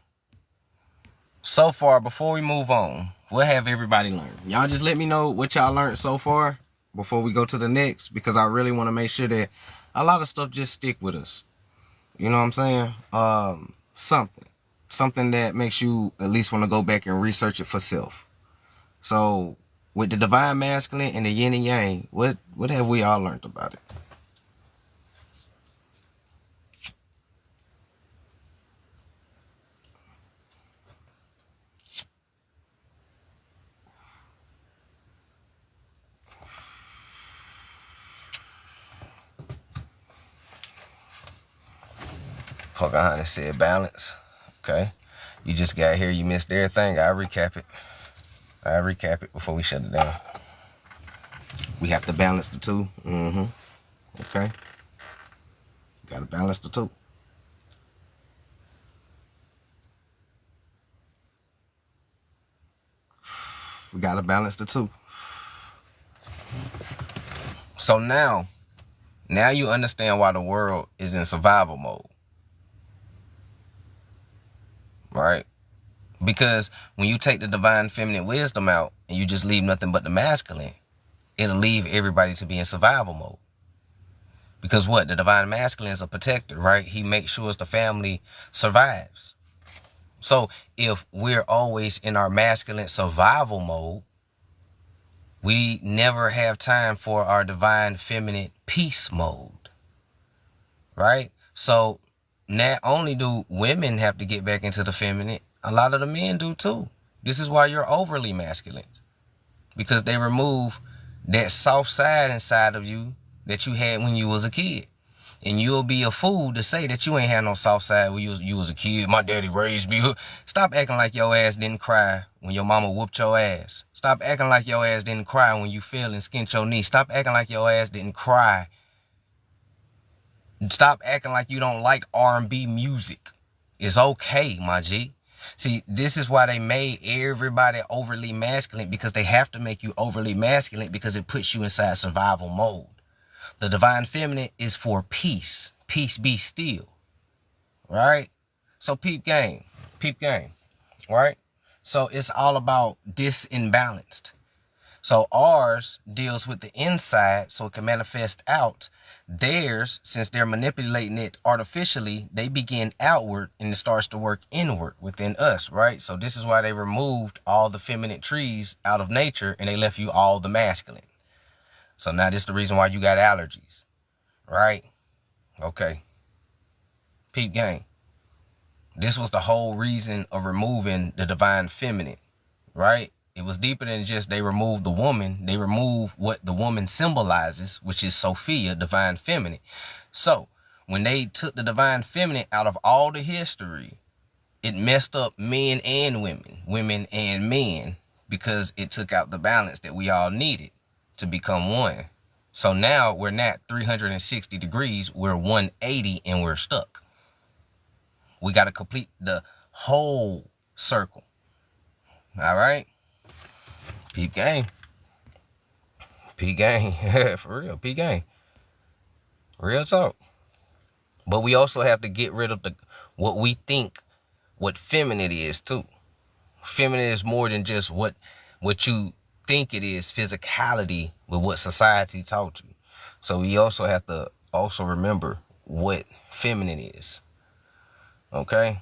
far, before we move on, what have everybody learned? Y'all just let me know what y'all learned so far before we go to the next, because I really want to make sure that a lot of stuff just stick with us. You know what I'm saying? Something that makes you at least want to go back and research it for self. So with the divine masculine and the yin and yang, what have we all learned about it? Pocahontas said balance. Okay. You just got here, you missed everything. I recap it before we shut it down. We have to balance the two. Okay. Gotta balance the two. We gotta balance the two. So now you understand why the world is in survival mode. Right? Because when you take the divine feminine wisdom out and you just leave nothing but the masculine, it'll leave everybody to be in survival mode. Because what? The divine masculine is a protector, right? He makes sure the family survives. So if we're always in our masculine survival mode, we never have time for our divine feminine peace mode, right? So not only do women have to get back into the feminine, a lot of the men do too. This is why you're overly masculine, because they remove that soft side inside of you that you had when you was a kid. And you'll be a fool to say that you ain't had no soft side when you was a kid. My daddy raised me. Stop acting like your ass didn't cry when your mama whooped your ass. Stop acting like your ass didn't cry when you fell and skinned your knee. Stop acting like your ass didn't cry. Stop acting like you don't like R&B music. It's okay, my G. See, this is why they made everybody overly masculine, because they have to make you overly masculine because it puts you inside survival mode. The divine feminine is for peace. Peace be still. Right? So peep game. Right? So it's all about disimbalanced. So ours deals with the inside, so it can manifest out. Theirs, since they're manipulating it artificially, they begin outward and it starts to work inward within us, right? So this is why they removed all the feminine trees out of nature and they left you all the masculine. So now this is the reason why you got allergies, right? Okay. Peep game. This was the whole reason of removing the divine feminine, right? It was deeper than just they removed the woman. They removed what the woman symbolizes, which is Sophia, divine feminine. So when they took the divine feminine out of all the history, it messed up men and women, women and men, because it took out the balance that we all needed to become one. So now we're not 360 degrees, we're 180 and we're stuck. We got to complete the whole circle. All right? Peep game. Peep game. For real. Peep game. Real talk. But we also have to get rid of what we think what feminine is too. Feminine is more than just what you think it is, physicality, with what society taught you. So we also have to also remember what feminine is. Okay?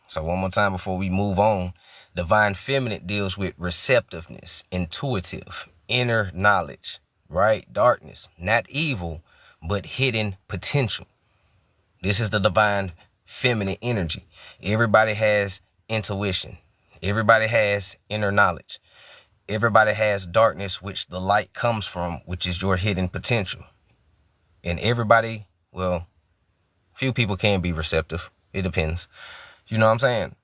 So one more time before we move on. Divine feminine deals with receptiveness, intuitive, inner knowledge, right? Darkness, not evil, but hidden potential. This is the divine feminine energy. Everybody has intuition. Everybody has inner knowledge. Everybody has darkness, which the light comes from, which is your hidden potential. And everybody, well, few people can be receptive. It depends. You know what I'm saying?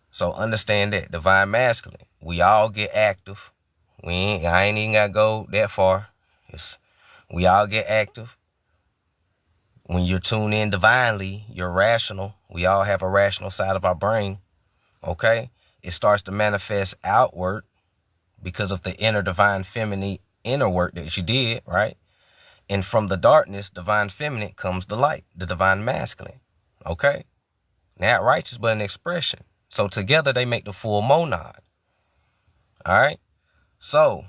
So understand that. Divine masculine. We all get active. I ain't even got to go that far. We all get active. When you're tuned in divinely, you're rational. We all have a rational side of our brain. Okay? It starts to manifest outward because of the inner divine feminine inner work that you did, right? And from the darkness, divine feminine, comes the light, the divine masculine. Okay? Not righteous, but an expression. So together they make the full monad. All right? So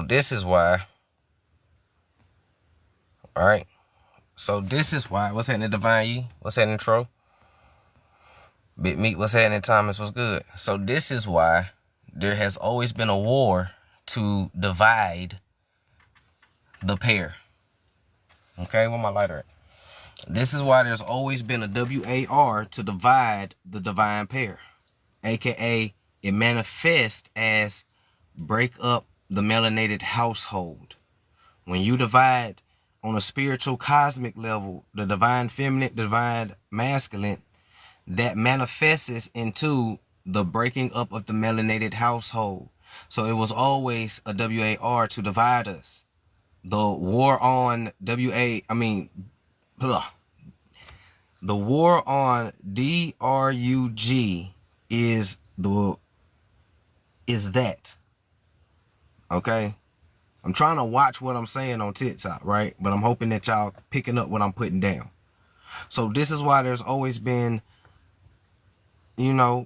this is why, all right? So this is why, what's happening, Divine Yi? What's happening, Tro? Big Meat, what's happening, Thomas? What's good? So this is why there has always been a war to divide the pair. Okay, where my lighter at? This is why there's always been a WAR to divide the divine pair. AKA, it manifests as break up the melanated household. When you divide on a spiritual cosmic level, the divine feminine, divine masculine, that manifests into the breaking up of the melanated household. So it was always a WAR to divide us. The war on the war on DRUG is that. Okay? I'm trying to watch what I'm saying on TikTok, right? But I'm hoping that y'all picking up what I'm putting down. So this is why there's always been,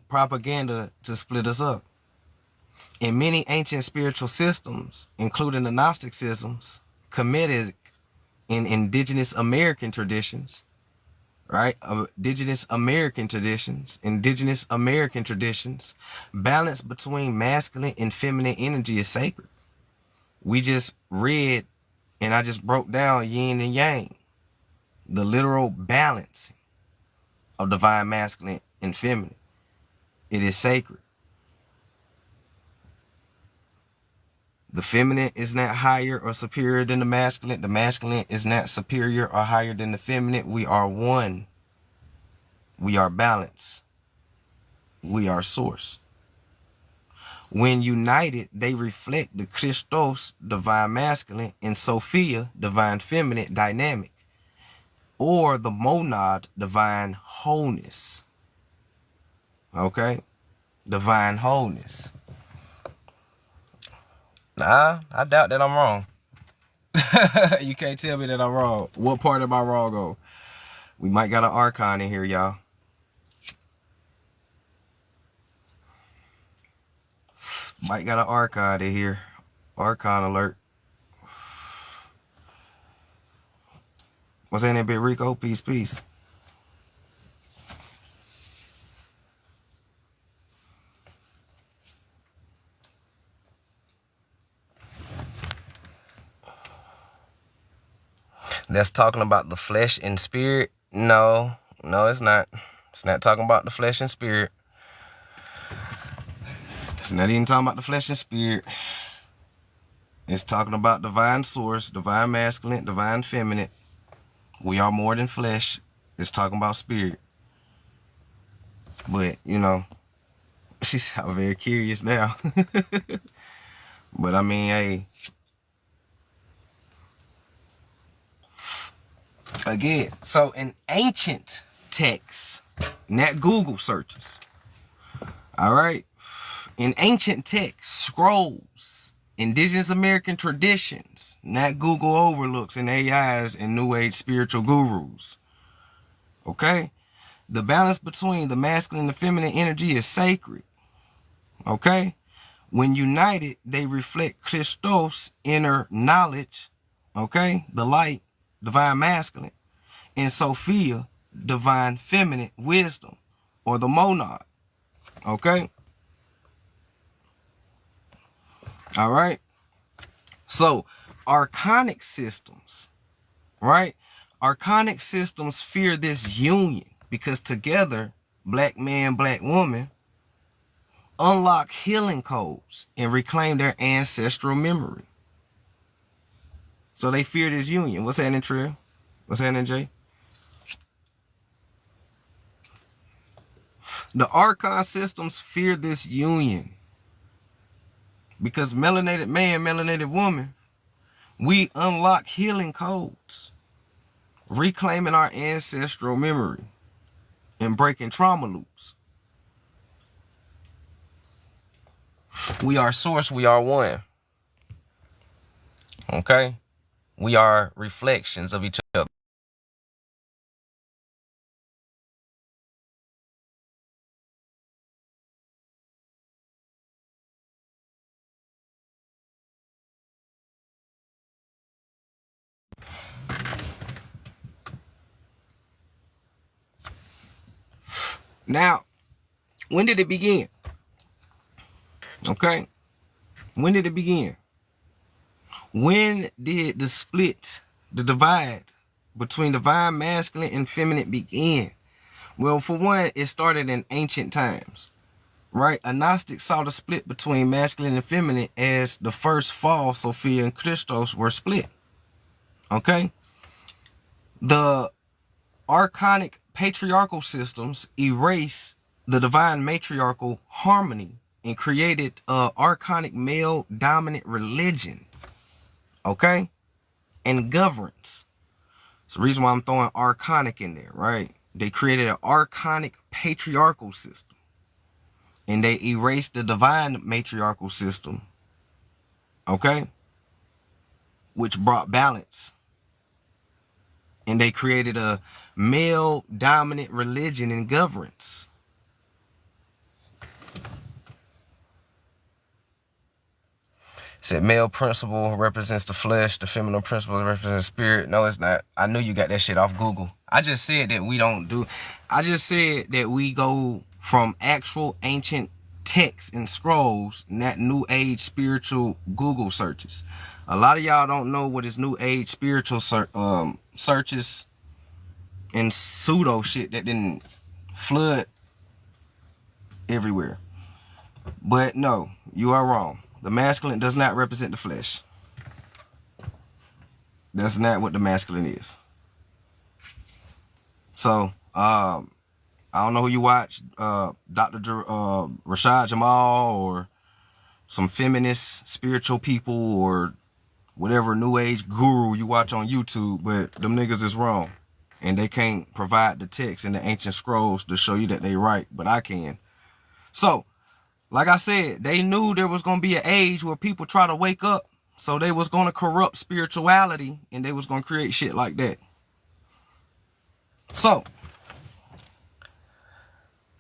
propaganda to split us up. In many ancient spiritual systems, including the Gnostic systems, Kemetic in indigenous American traditions, right? Indigenous American traditions, balance between masculine and feminine energy is sacred. We just read and I just broke down yin and yang, the literal balance of divine masculine and feminine. It is sacred. The feminine is not higher or superior than the masculine. The masculine is not superior or higher than the feminine. We are one. We are balance. We are source. When united, they reflect the Christos, divine masculine, and Sophia, divine feminine dynamic, or the monad, divine wholeness. Okay? Divine wholeness. Nah, I doubt that I'm wrong. You can't tell me that I'm wrong. What part am I wrong on? We might got an archon in here, y'all. Might got an archon in here. Archon alert. What's in there, Big Rico? Peace, peace. That's talking about the flesh and spirit? No, it's not. It's not talking about the flesh and spirit. It's not even talking about the flesh and spirit. It's talking about divine source, divine masculine, divine feminine. We are more than flesh. It's talking about spirit. But, you know, she sounds very curious now. But I mean, hey. Again, so in ancient texts, not Google searches, all right? In ancient texts, scrolls, indigenous American traditions, not Google overlooks and AIs and New Age spiritual gurus, okay? The balance between the masculine and the feminine energy is sacred, okay? When united, they reflect Christos' inner knowledge, okay? The light, divine masculine, and Sophia, divine feminine wisdom, or the monad, okay? All right? So, archonic systems, right? Archonic systems fear this union because together, black man, black woman, unlock healing codes and reclaim their ancestral memory. So they fear this union. What's happening, Trill? What's happening, Jay? The Archon systems fear this union because melanated man, melanated woman, we unlock healing codes, reclaiming our ancestral memory and breaking trauma loops. We are source, we are one. Okay? We are reflections of each other. Now, when did it begin? Okay? When did it begin? When did the split, the divide between divine masculine and feminine begin? Well, for one, it started in ancient times, right? A Gnostic saw the split between masculine and feminine as the first fall, Sophia and Christos were split. Okay? The archonic patriarchal systems erase the divine matriarchal harmony and created a archonic male dominant religion, okay, and governance. It's the reason why I'm throwing archonic in there, right? They created an archonic patriarchal system and they erased the divine matriarchal system, okay, which brought balance. And they created a male dominant religion and governance. Said male principle represents the flesh, the feminine principle represents spirit. No, it's not. I knew you got that shit off Google. I just said that we don't do. I just said that we go from actual ancient texts and scrolls, not new age spiritual Google searches. A lot of y'all don't know what is new age spiritual searches and pseudo shit that didn't flood everywhere. But no, you are wrong. The masculine does not represent the flesh. That's not what the masculine is. So, I don't know who you watch, Dr. Rashad Jamal, or some feminist spiritual people, or whatever new age guru you watch on YouTube, but them niggas is wrong. And they can't provide the text in the ancient scrolls to show you that they right, but I can. So, like I said, they knew there was going to be an age where people try to wake up. So they was going to corrupt spirituality, and they was going to create shit like that. So,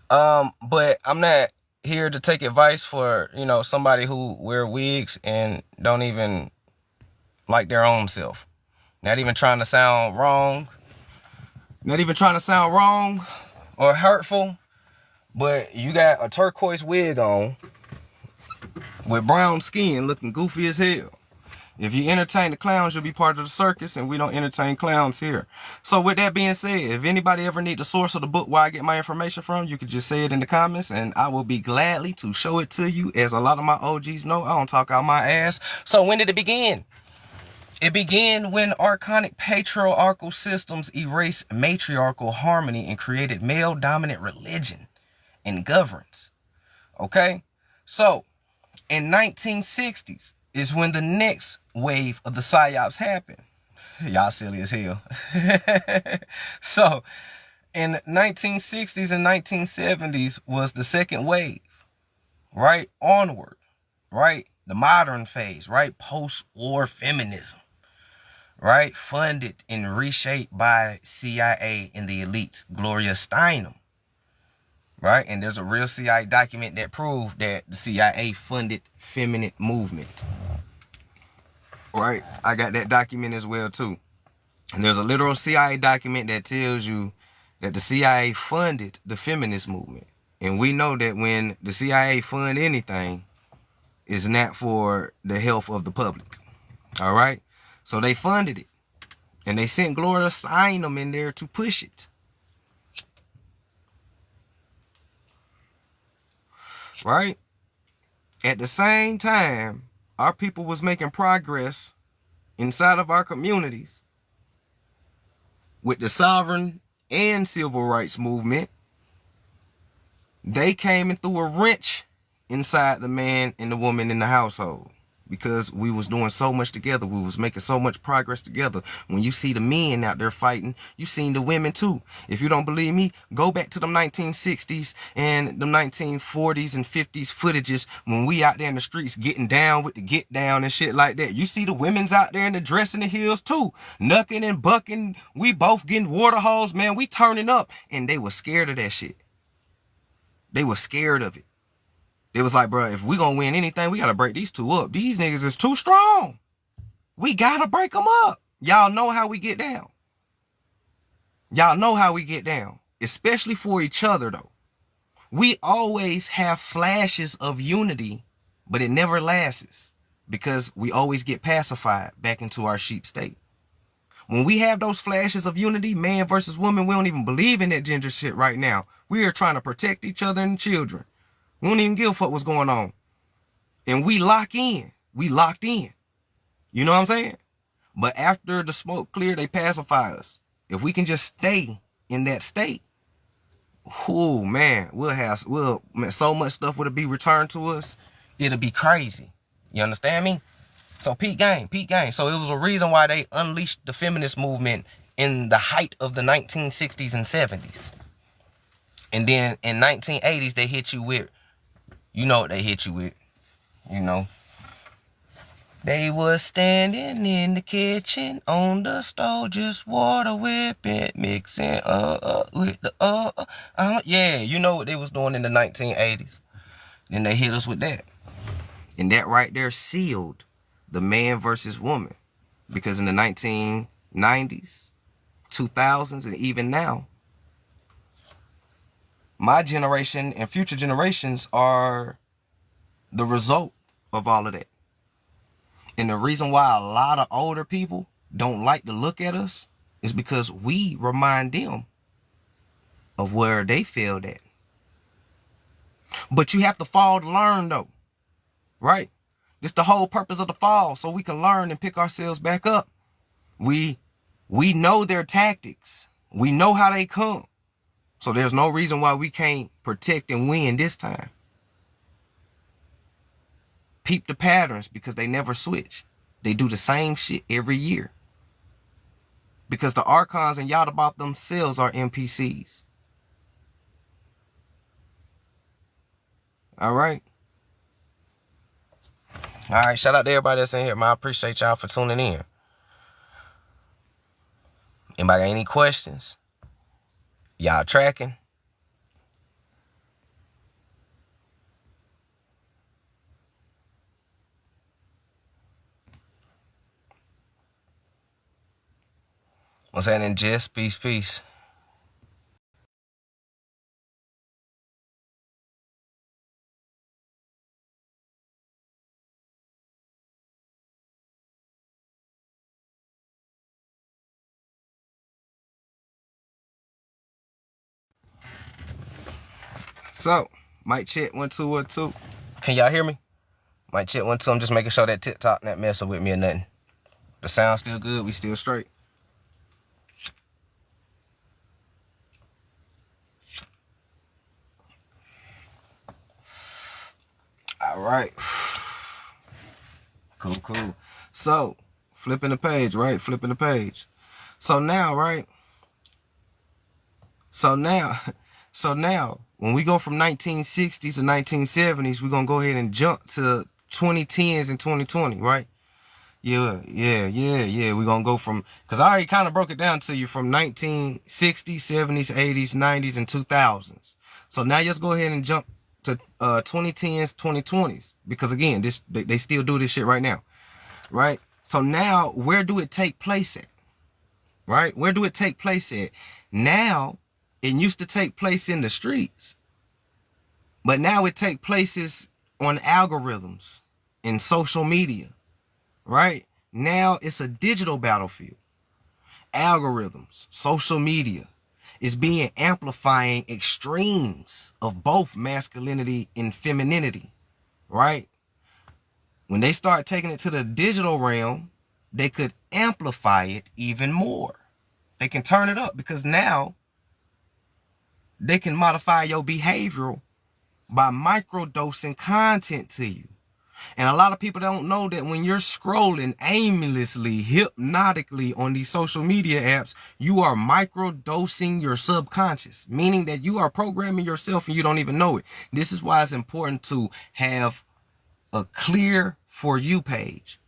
but I'm not here to take advice for, you know, somebody who wear wigs and don't even like their own self. Not even trying to sound wrong. Not even trying to sound wrong or hurtful. But you got a turquoise wig on with brown skin looking goofy as hell. If you entertain the clowns, you'll be part of the circus, and we don't entertain clowns here. So with that being said, if anybody ever need the source of the book where I get my information from, you could just say it in the comments, and I will be gladly to show it to you. As a lot of my OGs know, I don't talk out my ass. So when did it begin? It began when archonic patriarchal systems erased matriarchal harmony and created male-dominant religion and governance. Okay? So, in 1960s is when the next wave of the psyops happened. Y'all silly as hell. So, in 1960s and 1970s was the second wave. Right? Onward. Right? The modern phase. Right? Post-war feminism. Right? Funded and reshaped by CIA and the elites. Gloria Steinem. Right? And there's a real CIA document that proved that the CIA funded feminine movement. Right? I got that document as well too. And there's a literal CIA document that tells you that the CIA funded the feminist movement. And we know that when the CIA fund anything, it's not for the health of the public. All right? So they funded it. And they sent Gloria Steinem in there to push it. Right? At the same time, our people was making progress inside of our communities with the sovereign and civil rights movement. They came and threw a wrench inside the man and the woman in the household because we was doing so much together. We was making so much progress together. When you see the men out there fighting, you seen the women too. If you don't believe me, go back to the 1960s and the 1940s and 50s footages when we out there in the streets getting down with the get down and shit like that. You see the women's out there in the dress in the heels too, knucking and bucking. We both getting water holes, man. We turning up, and they were scared of that shit. They were scared of it. It was like, bro, if we gonna win anything, we gotta break these two up. These niggas is too strong. We gotta break them up. Y'all know how we get down. Y'all know how we get down. Especially for each other, though. We always have flashes of unity, but it never lasts because we always get pacified back into our sheep state. When we have those flashes of unity, man versus woman, we don't even believe in that gender shit right now. We are trying to protect each other and children. We don't even give a fuck what's going on. And we lock in. We locked in. You know what I'm saying? But after the smoke clear, they pacify us. If we can just stay in that state, oh man, so much stuff would be returned to us. It'll be crazy. You understand me? So peak game. So it was a reason why they unleashed the feminist movement in the height of the 1960s and 70s. And then in 1980s, they hit you with, you know what they hit you with, you know. They was standing in the kitchen on the stove, just water whipping, mixing with the yeah, you know what they was doing in the 1980s. Then they hit us with that. And that right there sealed the man versus woman. Because in the 1990s, 2000s, and even now, my generation and future generations are the result of all of that. And the reason why a lot of older people don't like to look at us is because we remind them of where they failed at. But you have to fall to learn though, right? This the whole purpose of the fall, so we can learn and pick ourselves back up. We know their tactics. We know how they come. So there's no reason why we can't protect and win this time. Peep the patterns, because they never switch. They do the same shit every year. Because the archons and Yaldabaoth themselves are NPCs. All right. All right. Shout out to everybody that's in here, man. I appreciate y'all for tuning in. Anybody got any questions? Y'all tracking? What's happening, Jess? Peace, peace. So, mic check 1 2 1 2. Can y'all hear me? Mic check 1 2. I'm just making sure that TikTok not messing with me or nothing. The sound still good. We still straight. All right. Cool, cool. So, flipping the page, right? Flipping the page. So now, right? So now, when we go from 1960s to 1970s, we're going to go ahead and jump to 2010s and 2020, right? Yeah. We're going to go from, because I already kind of broke it down to you from 1960s, 70s, 80s, 90s, and 2000s. So now let's go ahead and jump to 2010s, 2020s. Because again, they still do this shit right now, right? So now, where do it take place at? Right? Where do it take place at? Now, it used to take place in the streets, but now it takes places on algorithms in social media, right? Now it's a digital battlefield. Algorithms, social media is being amplifying extremes of both masculinity and femininity, right? When they start taking it to the digital realm, they could amplify it even more. They can turn it up, because now they can modify your behavior by microdosing content to you. And a lot of people don't know that when you're scrolling aimlessly, hypnotically on these social media apps, you are microdosing your subconscious, meaning that you are programming yourself and you don't even know it. This is why it's important to have a clear For You page.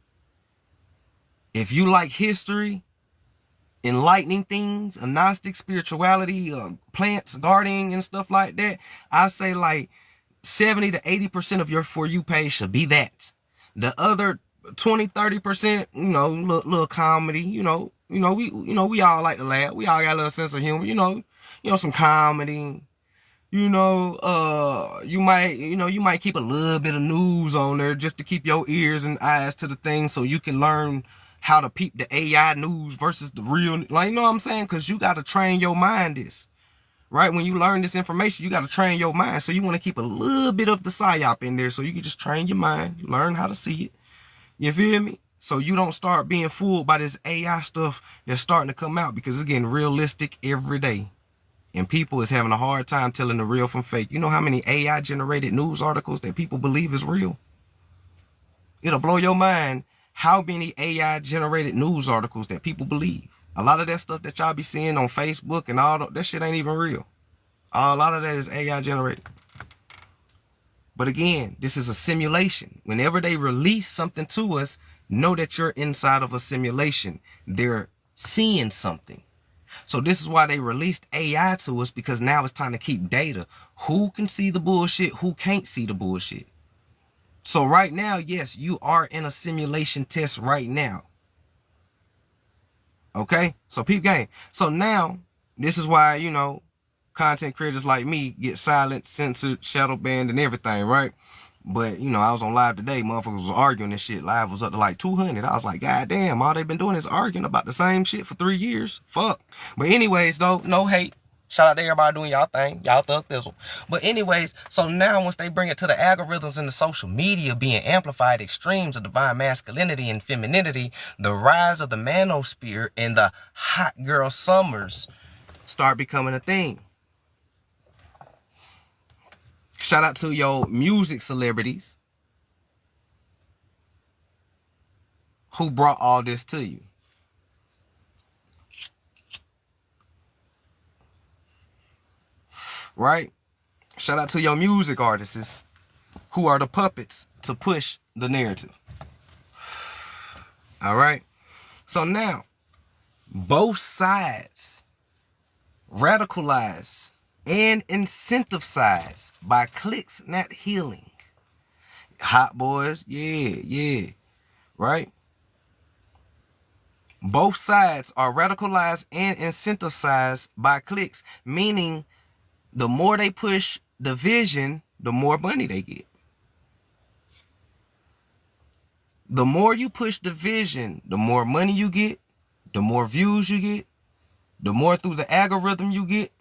If you like history, enlightening things, a Gnostic spirituality, plants, gardening, and stuff like that, I say like 70 to 80% of your For You page should be that. The other 20-30%, little comedy, we all like to laugh. We all got a little sense of humor, some comedy. You might keep a little bit of news on there just to keep your ears and eyes to the thing, so you can learn how to peep the AI news versus the real, like, you know what I'm saying? Because you got to train your mind this, right? When you learn this information, you got to train your mind. So you want to keep a little bit of the psyop in there so you can just train your mind, learn how to see it. You feel me? So you don't start being fooled by this AI stuff that's starting to come out, because it's getting realistic every day. And people is having a hard time telling the real from fake. You know how many AI generated news articles that people believe is real? It'll blow your mind how many AI generated news articles that people believe. A lot of that stuff that y'all be seeing on Facebook and all that shit ain't even real. A lot of that is AI generated. But again, this is a simulation. Whenever they release something to us, know that you're inside of a simulation. They're seeing something. So this is why they released AI to us, because now it's time to keep data. Who can see the bullshit? Who can't see the bullshit? So right now, yes, you are in a simulation test right now. Okay? So peep game. So now, this is why, content creators like me get silenced, censored, shadow banned, and everything, right? But, I was on live today. Motherfuckers was arguing and shit. Live was up to like 200. I was like, God damn, all they've been doing is arguing about the same shit for 3 years. Fuck. But anyways, though, no hate. Shout out to everybody doing y'all thing. Y'all thug this one. But anyways, so now once they bring it to the algorithms and the social media being amplified extremes of divine masculinity and femininity, the rise of the manosphere and the hot girl summers start becoming a thing. Shout out to your music celebrities who brought all this to you. Right? Shout out to your music artists who are the puppets to push the narrative. All right? So now, both sides radicalize and incentivize by clicks, not healing. Hot boys, yeah, right? Both sides are radicalized and incentivized by clicks, meaning the more they push division, the more money they get. The more you push division, the more money you get, the more views you get, the more through the algorithm you get,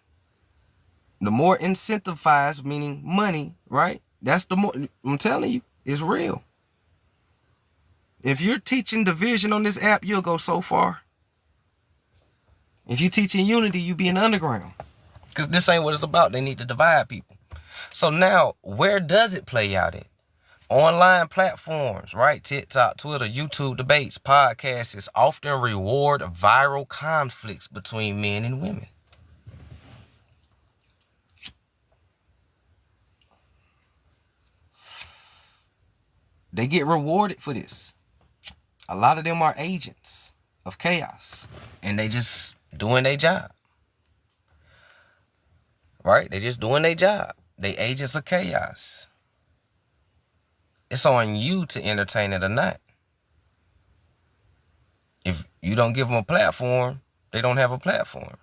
the more incentivized, meaning money, right? That's the more, I'm telling you, it's real. If you're teaching division on this app, you'll go so far. If you're teaching unity, you be in the underground. Because this ain't what it's about. They need to divide people. So now, where does it play out at? Online platforms, right? TikTok, Twitter, YouTube debates, podcasts often reward viral conflicts between men and women. They get rewarded for this. A lot of them are agents of chaos. And they just doing their job. Right? They just doing their job. They agents of chaos. It's on you to entertain it or not. If you don't give them a platform, they don't have a platform.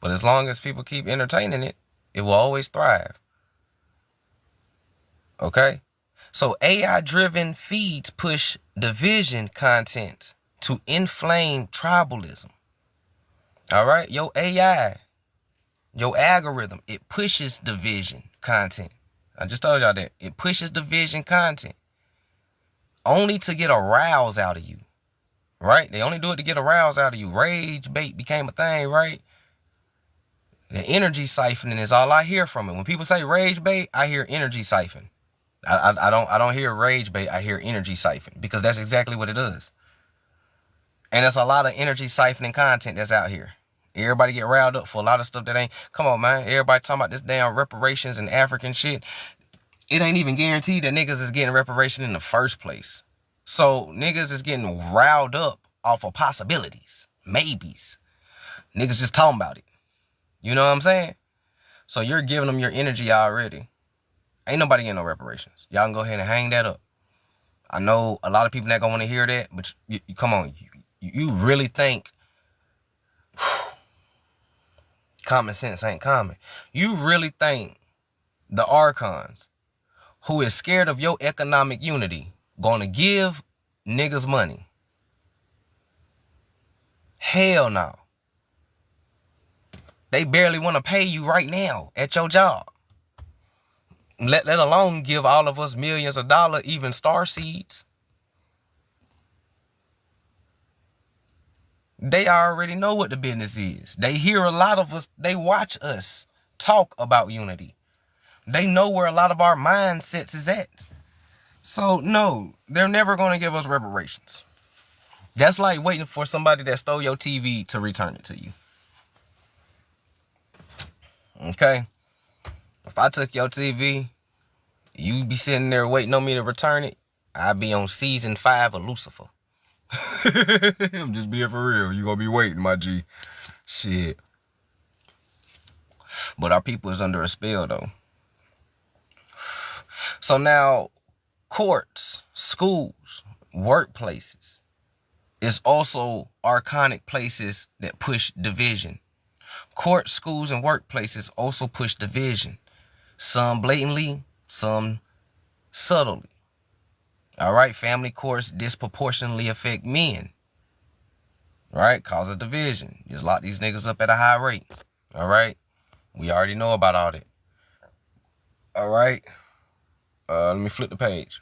But as long as people keep entertaining it, it will always thrive. Okay? So AI-driven feeds push division content to inflame tribalism. All right? Your AI, your algorithm, it pushes division content. I just told y'all that. It pushes division content only to get a rouse out of you. Right? They only do it to get a rouse out of you. Rage bait became a thing, right? The energy siphoning is all I hear from it. When people say rage bait, I hear energy siphon. I don't hear rage bait. I hear energy siphon, because that's exactly what it is. And there's a lot of energy siphoning content that's out here. Everybody get riled up for a lot of stuff that ain't. Come on, man. Everybody talking about this damn reparations and African shit. It ain't even guaranteed that niggas is getting reparation in the first place. So niggas is getting riled up off of possibilities, maybes. Niggas just talking about it. You know what I'm saying? So you're giving them your energy already. Ain't nobody getting no reparations. Y'all can go ahead and hang that up. I know a lot of people not gonna want to hear that, but you come on. You really think common sense ain't common? You really think the archons, who is scared of your economic unity, gonna give niggas money? Hell no. They barely want to pay you right now at your job. Let alone give all of us millions of dollars, even star seeds. They already know what the business is. They hear a lot of us. They watch us talk about unity. They know where a lot of our mindsets is at. So no, they're never going to give us reparations. That's like waiting for somebody that stole your TV to return it to you. Okay? If I took your TV, you be sitting there waiting on me to return it, I'd be on season 5 of Lucifer. I'm just being for real. You gonna be waiting, my G. Shit. But our people is under a spell, though. So now, courts, schools, workplaces is also archonic places that push division. Courts, schools, and workplaces also push division. Some blatantly, some subtly. All right, family courts disproportionately affect men. Right, cause a division. Just lock these niggas up at a high rate. All right. We already know about all that. All right. Let me flip the page.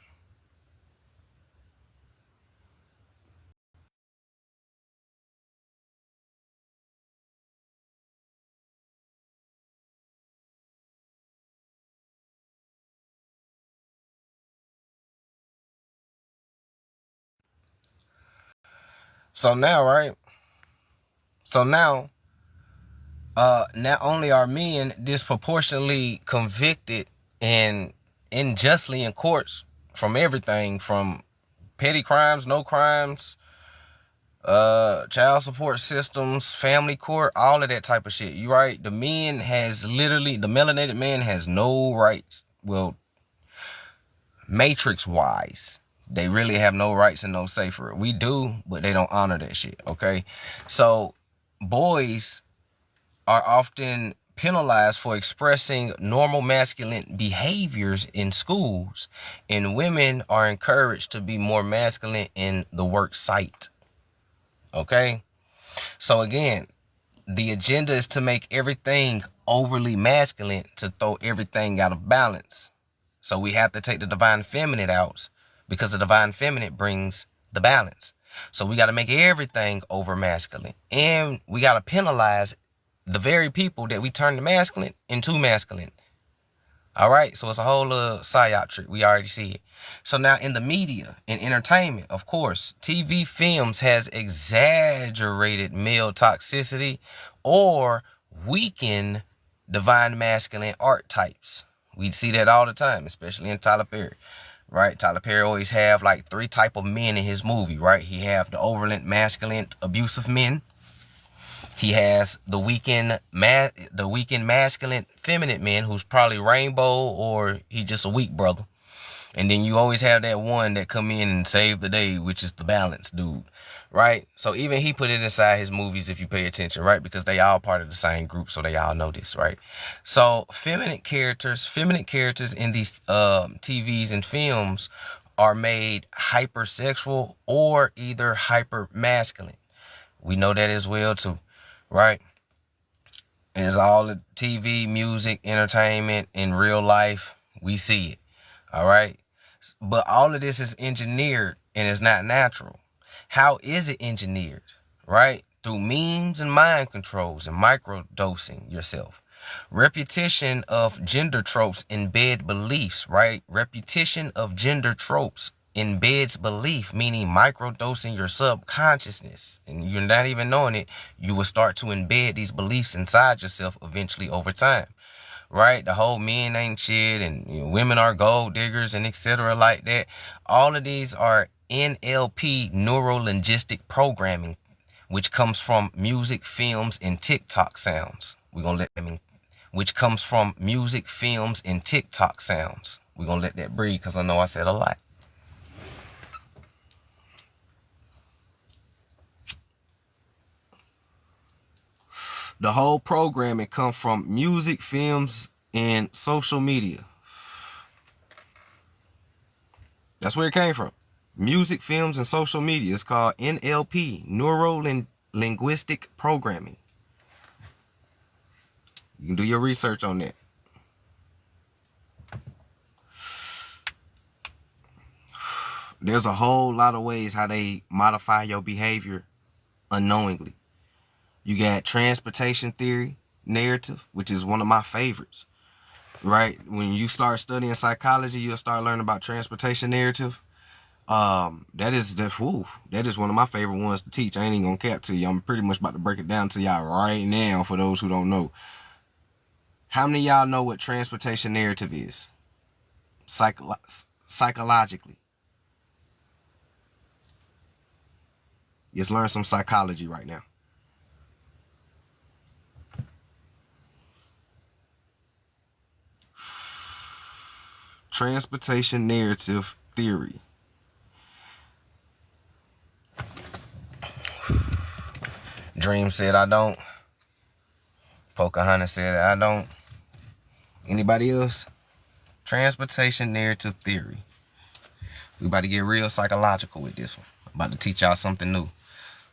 So now, right? So now, not only are men disproportionately convicted and unjustly in courts from everything from petty crimes, no crimes, child support systems, family court, all of that type of shit. You right? The melanated man has no rights. Well, matrix wise, they really have no rights and no say for it. We do, but they don't honor that shit. Okay, so boys are often penalized for expressing normal masculine behaviors in schools, and women are encouraged to be more masculine in the work site. Okay, so again, the agenda is to make everything overly masculine, to throw everything out of balance. So we have to take the divine feminine out, because the divine feminine brings the balance. So we got to make everything over masculine, and we got to penalize the very people that we turn the masculine into masculine. All right, so it's a whole psyop trick. We already see it. So now in the media and entertainment, of course, TV films has exaggerated male toxicity or weaken divine masculine archetypes. We see that all the time, especially in Tyler Perry, right? Tyler Perry always have like 3 type of men in his movie, right? He have the overly masculine, abusive men. He has the weakened masculine feminine men who's probably rainbow, or he just a weak brother. And then you always have that one that come in and save the day, which is the balance dude, right? So even he put it inside his movies, if you pay attention, right? Because they all part of the same group, so they all know this, right? So feminine characters in these TVs and films are made hypersexual or either hyper masculine. We know that as well too, right? It's all the TV, music, entertainment, in real life. We see it. All right. But all of this is engineered and it's not natural. How is it engineered? Right? Through memes and mind controls and microdosing yourself. Repetition of gender tropes embed beliefs, right? Repetition of gender tropes embeds belief, meaning microdosing your subconsciousness, and you're not even knowing it. You will start to embed these beliefs inside yourself eventually over time, right? The whole men ain't shit and women are gold diggers and etc. like that. All of these are NLP, neuro-linguistic programming, which comes from music, films, and TikTok sounds. We're gonna let them in, which comes from music, films, and TikTok sounds. We're gonna let that breathe because I know I said a lot. The whole programming comes from music, films, and social media. That's where it came from. Music, films, and social media. It's called NLP, neuro-linguistic programming. You can do your research on that. There's a whole lot of ways how they modify your behavior unknowingly. You got transportation theory narrative, which is one of my favorites, right? When you start studying psychology, you'll start learning about transportation narrative. That is one of my favorite ones to teach. I ain't even gonna cap to you. I'm pretty much about to break it down to y'all right now for those who don't know. How many of y'all know what transportation narrative is? Psychologically. Let's learn some psychology right now. Transportation narrative theory. Dream said I don't. Pocahontas said I don't. Anybody else? Transportation narrative theory. We about to get real psychological with this one. I'm about to teach y'all something new.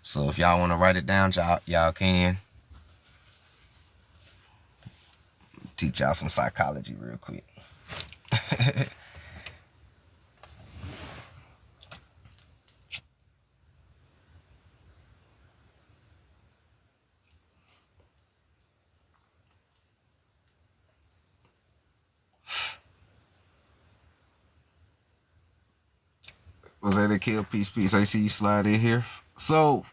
So if y'all want to write it down, y'all can. Teach y'all some psychology real quick. Was that a kill? Peace. I see you slide in here. So,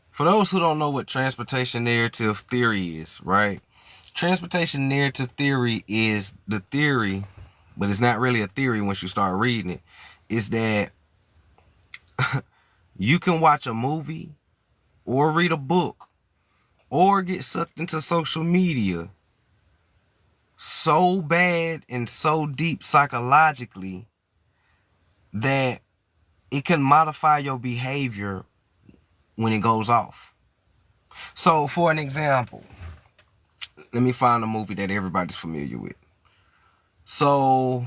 for those who don't know what transportation narrative theory is, right? Transportation narrative theory is the theory, but it's not really a theory once you start reading it. Is that you can watch a movie or read a book or get sucked into social media so bad and so deep psychologically that it can modify your behavior when it goes off. So, for an example, let me find a movie that everybody's familiar with. So,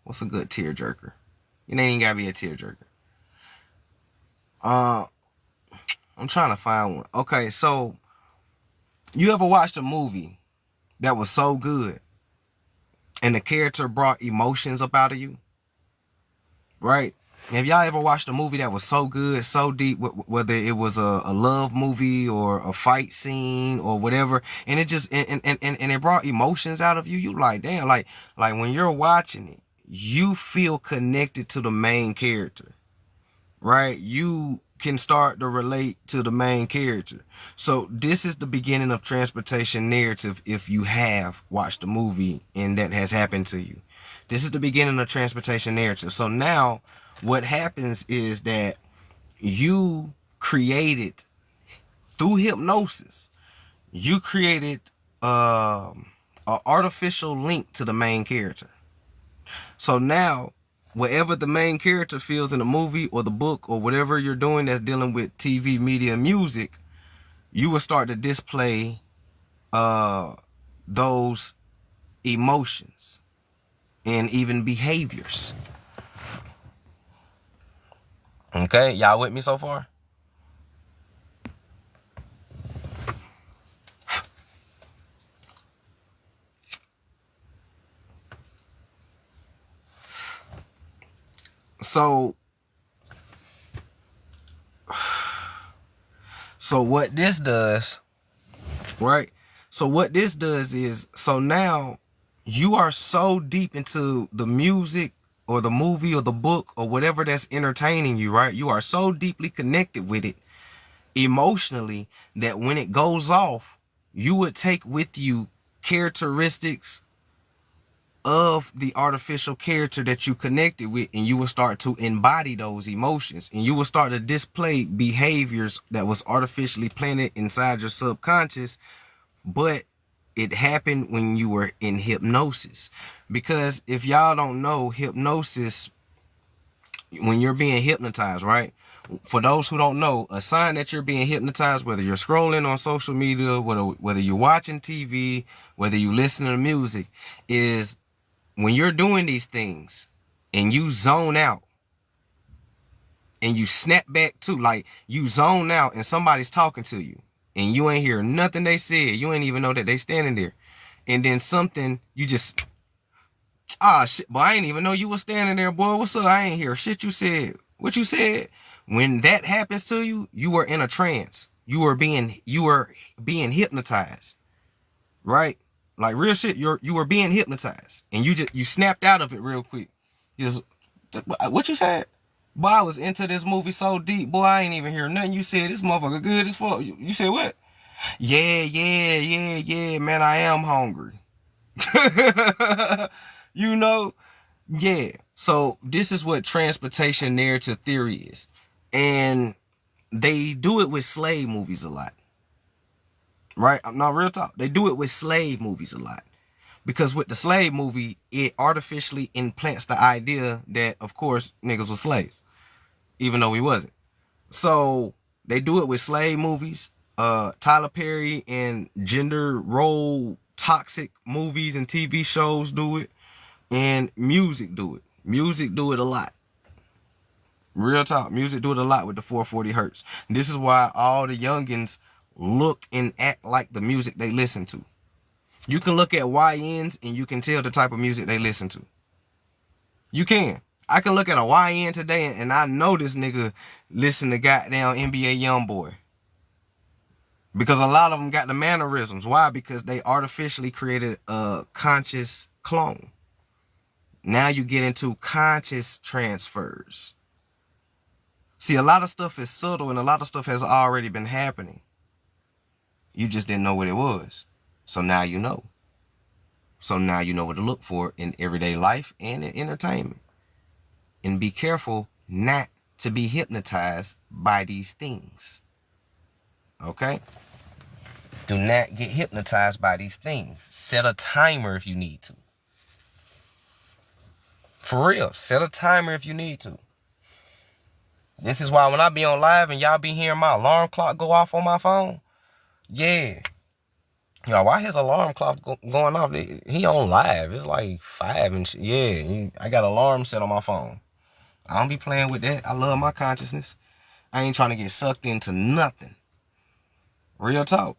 what's a good tearjerker? It ain't even gotta be a tearjerker. I'm trying to find one. Okay, so you ever watched a movie that was so good and the character brought emotions up out of you? Right? Have y'all ever watched a movie that was so good, so deep, whether it was a love movie or a fight scene or whatever, and it just and it brought emotions out of you? You like, damn, like when you're watching it, you feel connected to the main character, right? You can start to relate to the main character. So this is the beginning of transportation narrative. If you have watched a movie and that has happened to you, this is the beginning of transportation narrative. So now what happens is that you created, through hypnosis, you created an artificial link to the main character. So now, whatever the main character feels in the movie or the book or whatever you're doing that's dealing with TV, media, and music, you will start to display those emotions and even behaviors. Okay, y'all with me so far? So what this does, right? So what this does is, so now you are so deep into the music or the movie or the book or whatever that's entertaining you, right? You are so deeply connected with it emotionally that when it goes off, you would take with you characteristics of the artificial character that you connected with, and you will start to embody those emotions, and you will start to display behaviors that was artificially planted inside your subconscious, but it happened when you were in hypnosis. Because if y'all don't know, hypnosis, when you're being hypnotized, right? For those who don't know, a sign that you're being hypnotized, whether you're scrolling on social media, whether you're watching TV, whether you listen to music, is when you're doing these things and you zone out and you snap back to, like, you zone out and somebody's talking to you and you ain't hear nothing they said. You ain't even know that they standing there. And then something, you just, shit, boy, I ain't even know you was standing there, boy. What's up? I ain't hear shit you said. What you said? When that happens to you, you are in a trance. You are being hypnotized, right? Like real shit, you were being hypnotized and you snapped out of it real quick. What you said? Boy, I was into this movie so deep, boy, I ain't even hear nothing you said. This motherfucker good as fuck. You said what? Yeah, man, I am hungry. You know? Yeah. So this is what transportation narrative theory is. And they do it with slave movies a lot. Right? I'm not real talk. They do it with slave movies a lot. Because with the slave movie, it artificially implants the idea that, of course, niggas were slaves. Even though we wasn't. So they do it with slave movies. Tyler Perry and gender role toxic movies and TV shows do it. And music do it. Music do it a lot. Real talk. Music do it a lot with the 440 hertz. This is why all the youngins look and act like the music they listen to. You can look at YNs and you can tell the type of music they listen to. You can. I can look at a YN today and I know this nigga listen to goddamn NBA Youngboy. Because a lot of them got the mannerisms. Why? Because they artificially created a conscious clone. Now you get into conscious transfers. See, a lot of stuff is subtle and a lot of stuff has already been happening. You just didn't know what it was. So now you know. So now you know what to look for in everyday life and in entertainment. And be careful not to be hypnotized by these things. Okay? Do not get hypnotized by these things. Set a timer if you need to. For real, set a timer if you need to. This is why when I be on live and y'all be hearing my alarm clock go off on my phone. Yeah. Y'all, why his alarm clock going off? He on live. It's like 5 and shit. Yeah, I got alarm set on my phone. I don't be playing with that. I love my consciousness. I ain't trying to get sucked into nothing. Real talk.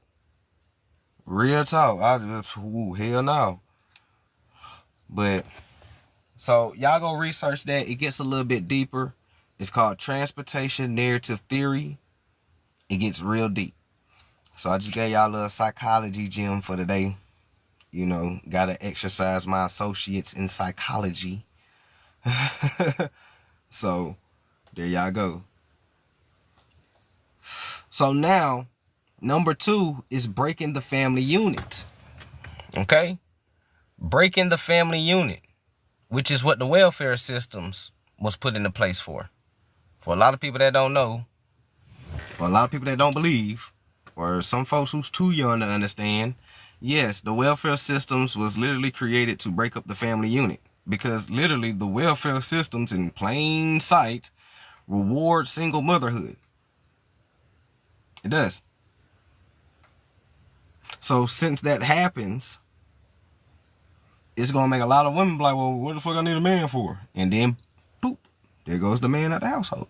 Real talk. Hell no. But, so y'all go research that. It gets a little bit deeper. It's called transportation narrative theory. It gets real deep. So I just gave y'all a little psychology gem for today. You know, gotta exercise my associates in psychology. So, there y'all go. So now, number 2 is breaking the family unit. Okay? Breaking the family unit, which is what the welfare systems was put into place for. For a lot of people that don't know, or a lot of people that don't believe, or some folks who's too young to understand, yes, the welfare systems was literally created to break up the family unit. Because literally the welfare systems in plain sight reward single motherhood. It does. So since that happens, it's going to make a lot of women be like, well, what the fuck I need a man for? And then, boop, there goes the man out the household.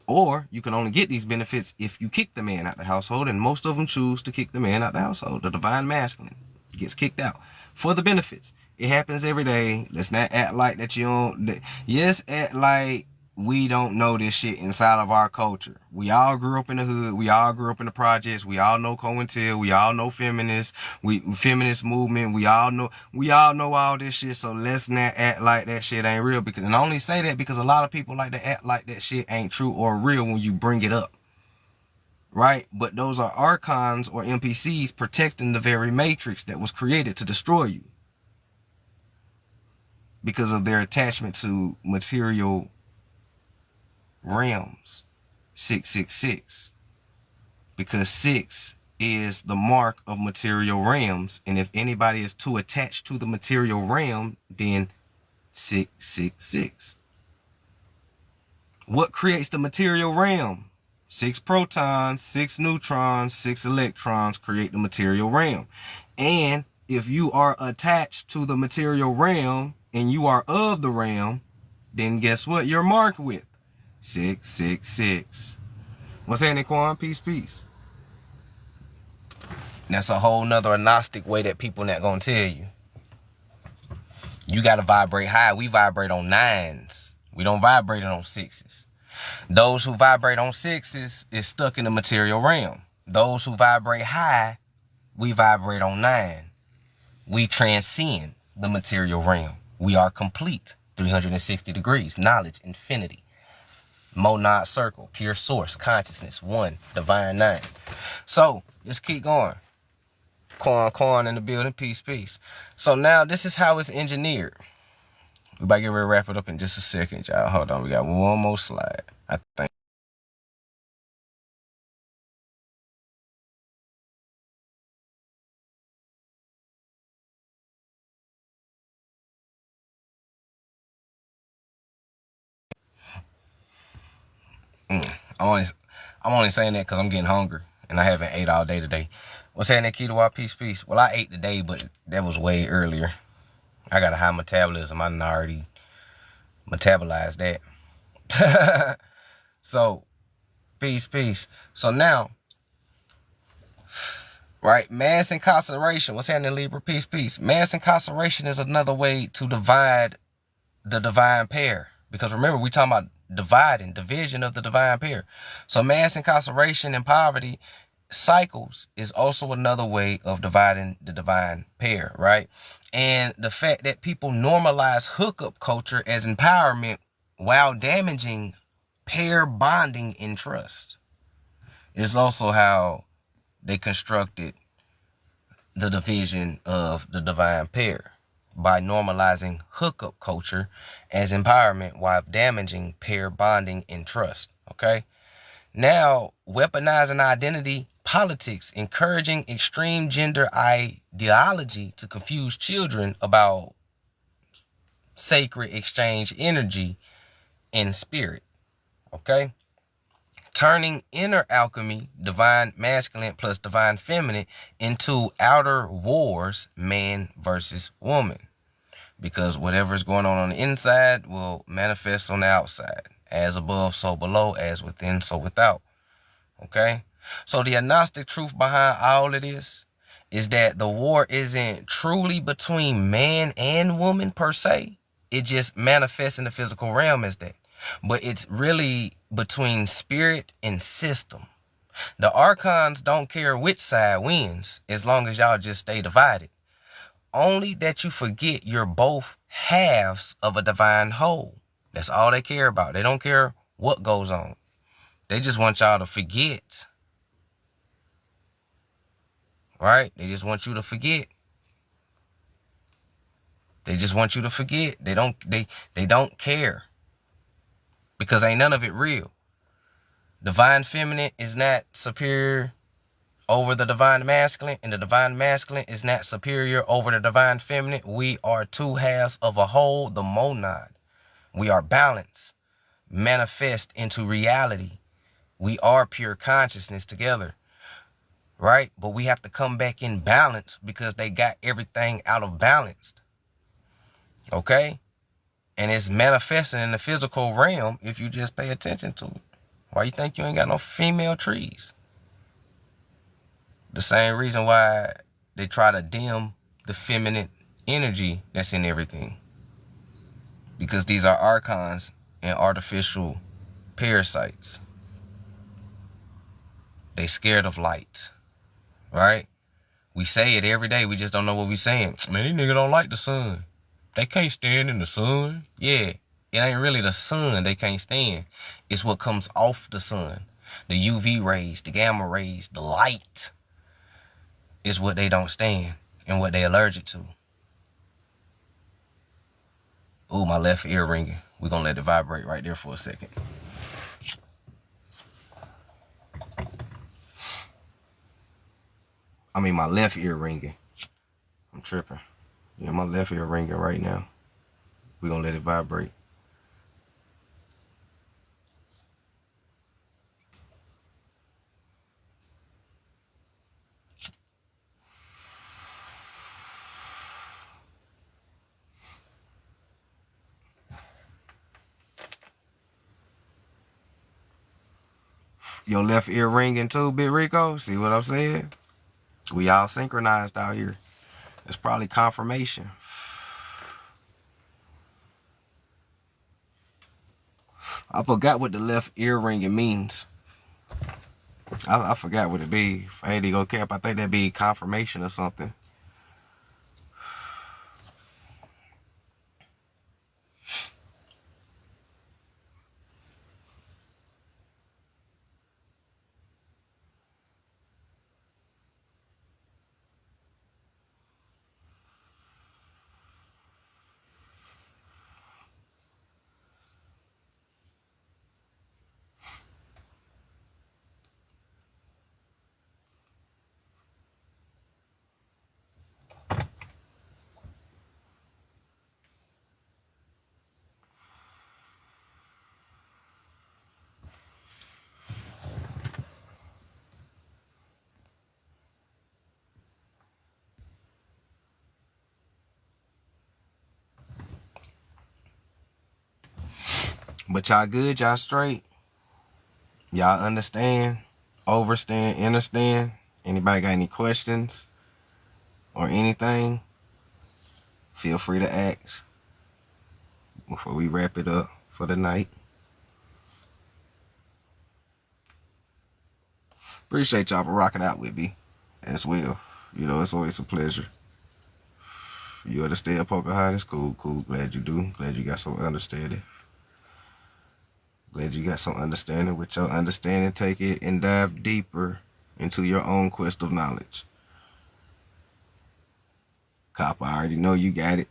Or you can only get these benefits if you kick the man out the household, and most of them choose to kick the man out the household. The divine masculine gets kicked out for the benefits. It happens every day. Let's not act like that you don't. Yes, act like we don't know this shit inside of our culture. We all grew up in the hood. We all grew up in the projects. We all know COINTEL. We all know feminists. Feminist movement. We all know all this shit. So let's not act like that shit ain't real. And I only say that because a lot of people like to act like that shit ain't true or real when you bring it up. Right? But those are archons or NPCs protecting the very matrix that was created to destroy you. Because of their attachment to material realms. 666. Because 6 is the mark of material realms. And if anybody is too attached to the material realm, then 666. What creates the material realm? 6 protons, 6 neutrons, 6 electrons create the material realm. And if you are attached to the material realm and you are of the realm, then guess what you're marked with? 666. What's happening, Quan? Peace, peace. That's a whole nother Gnostic way that people not gonna tell you. You gotta vibrate high. We vibrate on 9s. We don't vibrate on 6s. Those who vibrate on 6s is stuck in the material realm. Those who vibrate high, we vibrate on 9. We transcend the material realm. We are complete. 360 degrees. Knowledge, infinity. Monad circle, pure source, consciousness, 1, divine 9. So, let's keep going. Quan in the building, peace, peace. So now, this is how it's engineered. We about to get ready to wrap it up in just a second, y'all. Hold on, we got one more slide, I think. I'm only saying that because I'm getting hungry and I haven't ate all day today. What's happening, Keto? Peace, peace. Well, I ate today, but that was way earlier. I got a high metabolism. I done already metabolized that. So, peace, peace. So now, Right? Mass incarceration. What's happening, Libra? Peace, peace. Mass incarceration is another way to divide the divine pair. Because remember, we talking about division of the divine pair. So mass incarceration and poverty cycles is also another way of dividing the divine pair, right? And the fact that people normalize hookup culture as empowerment while damaging pair bonding and trust is also how they constructed the division of the divine pair, by normalizing hookup culture as empowerment while damaging pair bonding and trust. Okay? Now, weaponizing identity politics, encouraging extreme gender ideology to confuse children about sacred exchange energy and spirit. Okay? Turning inner alchemy, divine masculine plus divine feminine, into outer wars, man versus woman. Because whatever's going on the inside will manifest on the outside. As above, so below. As within, so without. Okay? So the agnostic truth behind all of this is that the war isn't truly between man and woman per se. It just manifests in the physical realm as that. But it's really between spirit and system. The archons don't care which side wins as long as y'all just stay divided. Only that you forget you're both halves of a divine whole. That's all they care about. They don't care what goes on. They just want y'all to forget. Right? They just want you to forget. They just want you to forget. They don't care. Because ain't none of it real. Divine feminine is not superior over the divine masculine, and the divine masculine is not superior over the divine feminine. We are two halves of a whole, the monad. We are balanced, manifest into reality. We are pure consciousness together, right? But we have to come back in balance because they got everything out of balance, okay? And it's manifesting in the physical realm if you just pay attention to it. Why you think you ain't got no female trees? The same reason why they try to dim the feminine energy that's in everything. Because these are archons and artificial parasites. They scared of light, right? We say it every day. We just don't know what we saying. Man, these niggas don't like the sun. They can't stand in the sun. Yeah, it ain't really the sun they can't stand. It's what comes off the sun. The UV rays, the gamma rays, the light is what they don't stand and what they allergic to. Ooh, my left ear ringing. We're going to let it vibrate right there for a second. I mean, my left ear ringing. I'm tripping. Yeah, my left ear ringing right now. We're going to let it vibrate. Your left ear ringing too, Big Rico? See what I'm saying? We all synchronized out here. It's probably confirmation. I forgot what the left ear ringing means. I forgot what it be. If I had to go cap, I think that'd be confirmation or something. But y'all y'all straight. Y'all understand, overstand, understand. Anybody got any questions or anything? Feel free to ask before we wrap it up for the night. Appreciate y'all for rocking out with me as well. You know, it's always a pleasure. You understand Pocahontas? Cool. Glad you do. Glad you got some understanding. Glad you got some understanding. With your understanding, take it and dive deeper into your own quest of knowledge. Cop, I already know you got it.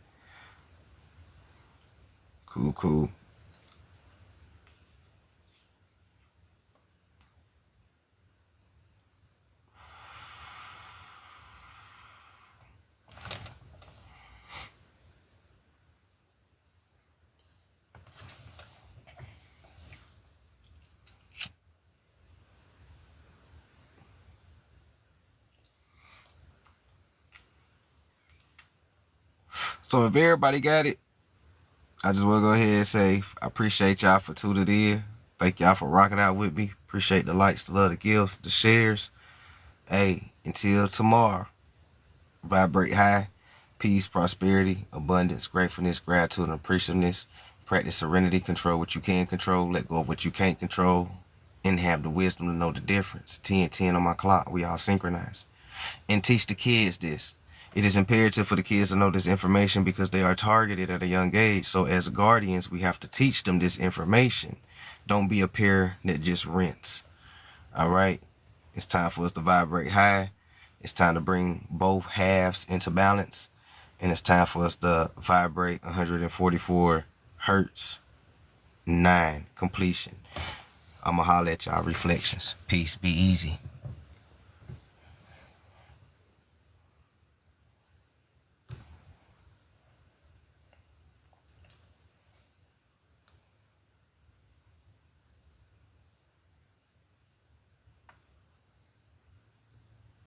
Cool. So if everybody got it, I just want to go ahead and say I appreciate y'all for tuning in. Thank y'all for rocking out with me. Appreciate the likes, the love, the gifts, the shares. Hey, until tomorrow, vibrate high. Peace, prosperity, abundance, gratefulness, gratitude, and appreciativeness. Practice serenity, control what you can control, let go of what you can't control, and have the wisdom to know the difference. 10-10 on my clock, we all synchronized. And teach the kids this. It is imperative for the kids to know this information because they are targeted at a young age. So as guardians, we have to teach them this information. Don't be a parent that just rents. All right? It's time for us to vibrate high. It's time to bring both halves into balance. And it's time for us to vibrate 144 hertz, 9 completion. I'ma holler at y'all. Reflections. Peace. Be easy.